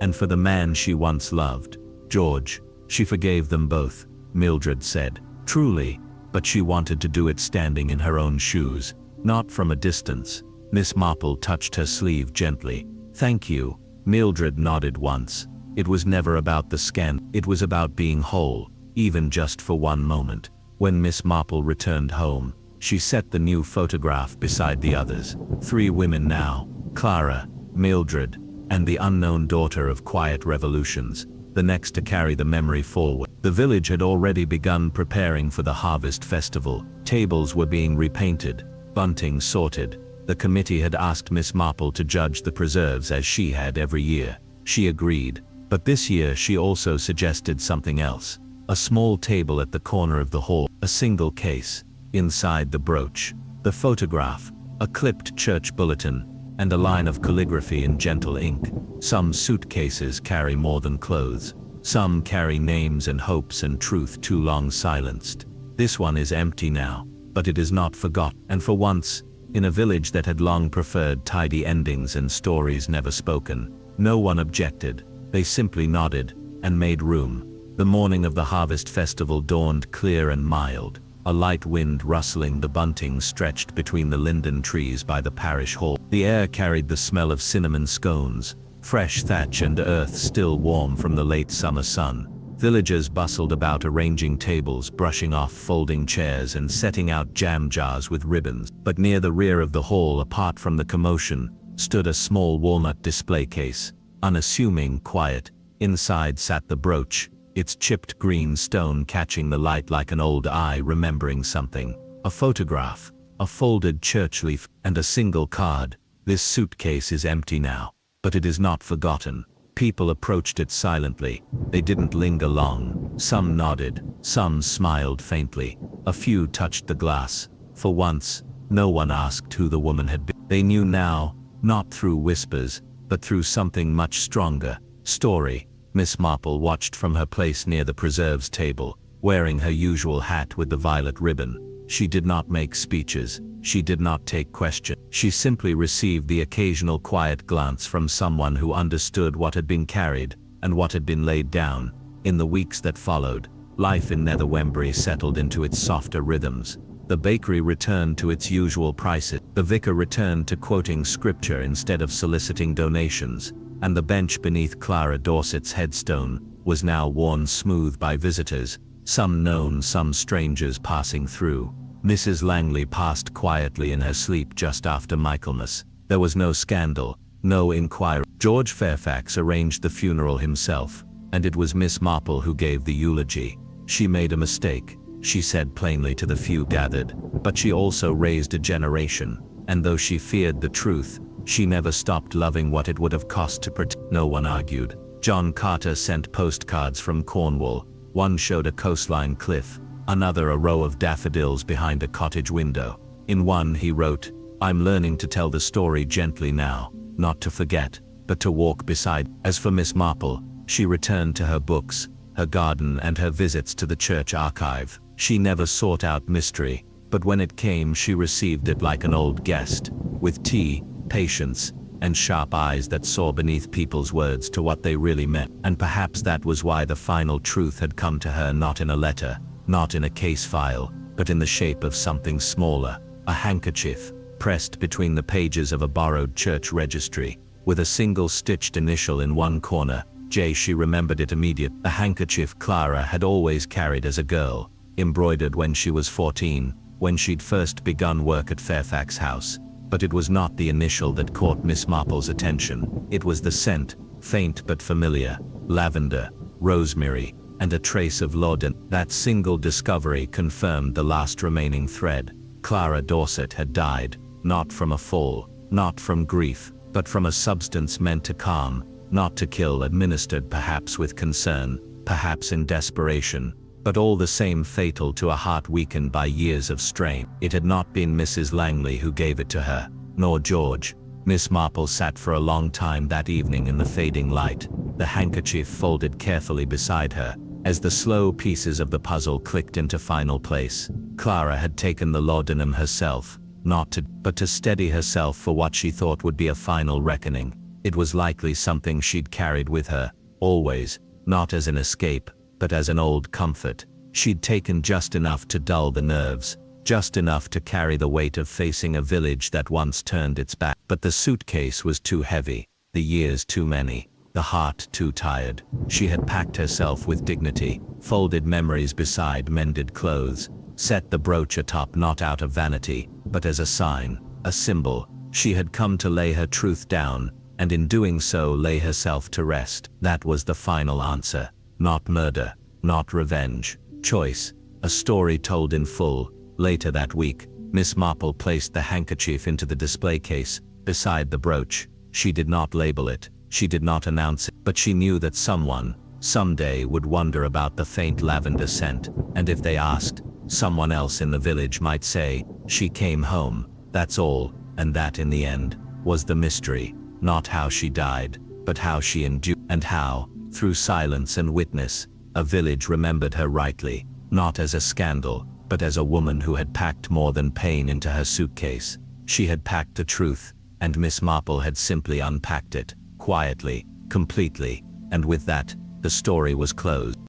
And for the man she once loved, George. She forgave them both, Mildred said. Truly, but she wanted to do it standing in her own shoes, not from a distance. Miss Marple touched her sleeve gently. Thank you. Mildred nodded once. It was never about the scandal. It was about being whole, even just for one moment. When Miss Marple returned home, she set the new photograph beside the others. 3 women now, Clara, Mildred, and the unknown daughter of quiet revolutions, the next to carry the memory forward. The village had already begun preparing for the harvest festival. Tables were being repainted, bunting sorted. The committee had asked Miss Marple to judge the preserves as she had every year. She agreed, but this year she also suggested something else. A small table at the corner of the hall, a single case, inside the brooch, the photograph, a clipped church bulletin, and a line of calligraphy in gentle ink. Some suitcases carry more than clothes. Some carry names and hopes and truth too long silenced. This one is empty now, but it is not forgotten. And for once, in a village that had long preferred tidy endings and stories never spoken, no one objected. They simply nodded and made room. The morning of the harvest festival dawned clear and mild. A light wind rustling the bunting stretched between the linden trees by the parish hall. The air carried the smell of cinnamon scones, fresh thatch and earth still warm from the late summer sun. Villagers bustled about arranging tables, brushing off folding chairs and setting out jam jars with ribbons. But near the rear of the hall, apart from the commotion, stood a small walnut display case, unassuming, quiet. Inside sat the brooch, its chipped green stone catching the light like an old eye remembering something. A photograph, a folded church leaf, and a single card. This suitcase is empty now, but it is not forgotten. People approached it silently. They didn't linger long. Some nodded, some smiled faintly. A few touched the glass. For once, no one asked who the woman had been. They knew now, not through whispers, but through something much stronger. Story. Miss Marple watched from her place near the preserves table, wearing her usual hat with the violet ribbon. She did not make speeches. She did not take questions. She simply received the occasional quiet glance from someone who understood what had been carried and what had been laid down. In the weeks that followed, life in Nether Wembury settled into its softer rhythms. The bakery returned to its usual prices. The vicar returned to quoting scripture instead of soliciting donations, and the bench beneath Clara Dorset's headstone was now worn smooth by visitors, some known, some strangers passing through. Mrs. Langley passed quietly in her sleep just after Michaelmas. There was no scandal, no inquiry. George Fairfax arranged the funeral himself, and it was Miss Marple who gave the eulogy. She made a mistake, she said plainly to the few gathered, but she also raised a generation, and though she feared the truth, she never stopped loving what it would have cost to protect. No one argued. John Carter sent postcards from Cornwall. One showed a coastline cliff, another a row of daffodils behind a cottage window. In one he wrote, "I'm learning to tell the story gently now, not to forget, but to walk beside." As for Miss Marple, she returned to her books, her garden and her visits to the church archive. She never sought out mystery, but when it came she received it like an old guest, with tea, patience, and sharp eyes that saw beneath people's words to what they really meant. And perhaps that was why the final truth had come to her not in a letter, not in a case file, but in the shape of something smaller, a handkerchief, pressed between the pages of a borrowed church registry, with a single stitched initial in one corner, J. She remembered it immediately. The handkerchief Clara had always carried as a girl, embroidered when she was 14, when she'd first begun work at Fairfax House. But it was not the initial that caught Miss Marple's attention. It was the scent, faint but familiar, lavender, rosemary, and a trace of laudanum. That single discovery confirmed the last remaining thread. Clara Dorset had died, not from a fall, not from grief, but from a substance meant to calm, not to kill, administered perhaps with concern, perhaps in desperation, but all the same fatal to a heart weakened by years of strain. It had not been Mrs. Langley who gave it to her, nor George. Miss Marple sat for a long time that evening in the fading light, the handkerchief folded carefully beside her, as the slow pieces of the puzzle clicked into final place. Clara had taken the laudanum herself, but to steady herself for what she thought would be a final reckoning. It was likely something she'd carried with her, always, not as an escape, but as an old comfort. She'd taken just enough to dull the nerves, just enough to carry the weight of facing a village that once turned its back. But the suitcase was too heavy, the years too many, the heart too tired. She had packed herself with dignity, folded memories beside mended clothes, set the brooch atop not out of vanity, but as a sign, a symbol. She had come to lay her truth down, and in doing so lay herself to rest. That was the final answer. Not murder, not revenge. Choice, a story told in full. Later that week, Miss Marple placed the handkerchief into the display case, beside the brooch. She did not label it, she did not announce it, but she knew that someone, someday, would wonder about the faint lavender scent, and if they asked, someone else in the village might say, "She came home." That's all, and that in the end, was the mystery. Not how she died, but how she endured, and how, through silence and witness, a village remembered her rightly, not as a scandal, but as a woman who had packed more than pain into her suitcase. She had packed the truth, and Miss Marple had simply unpacked it, quietly, completely, and with that, the story was closed.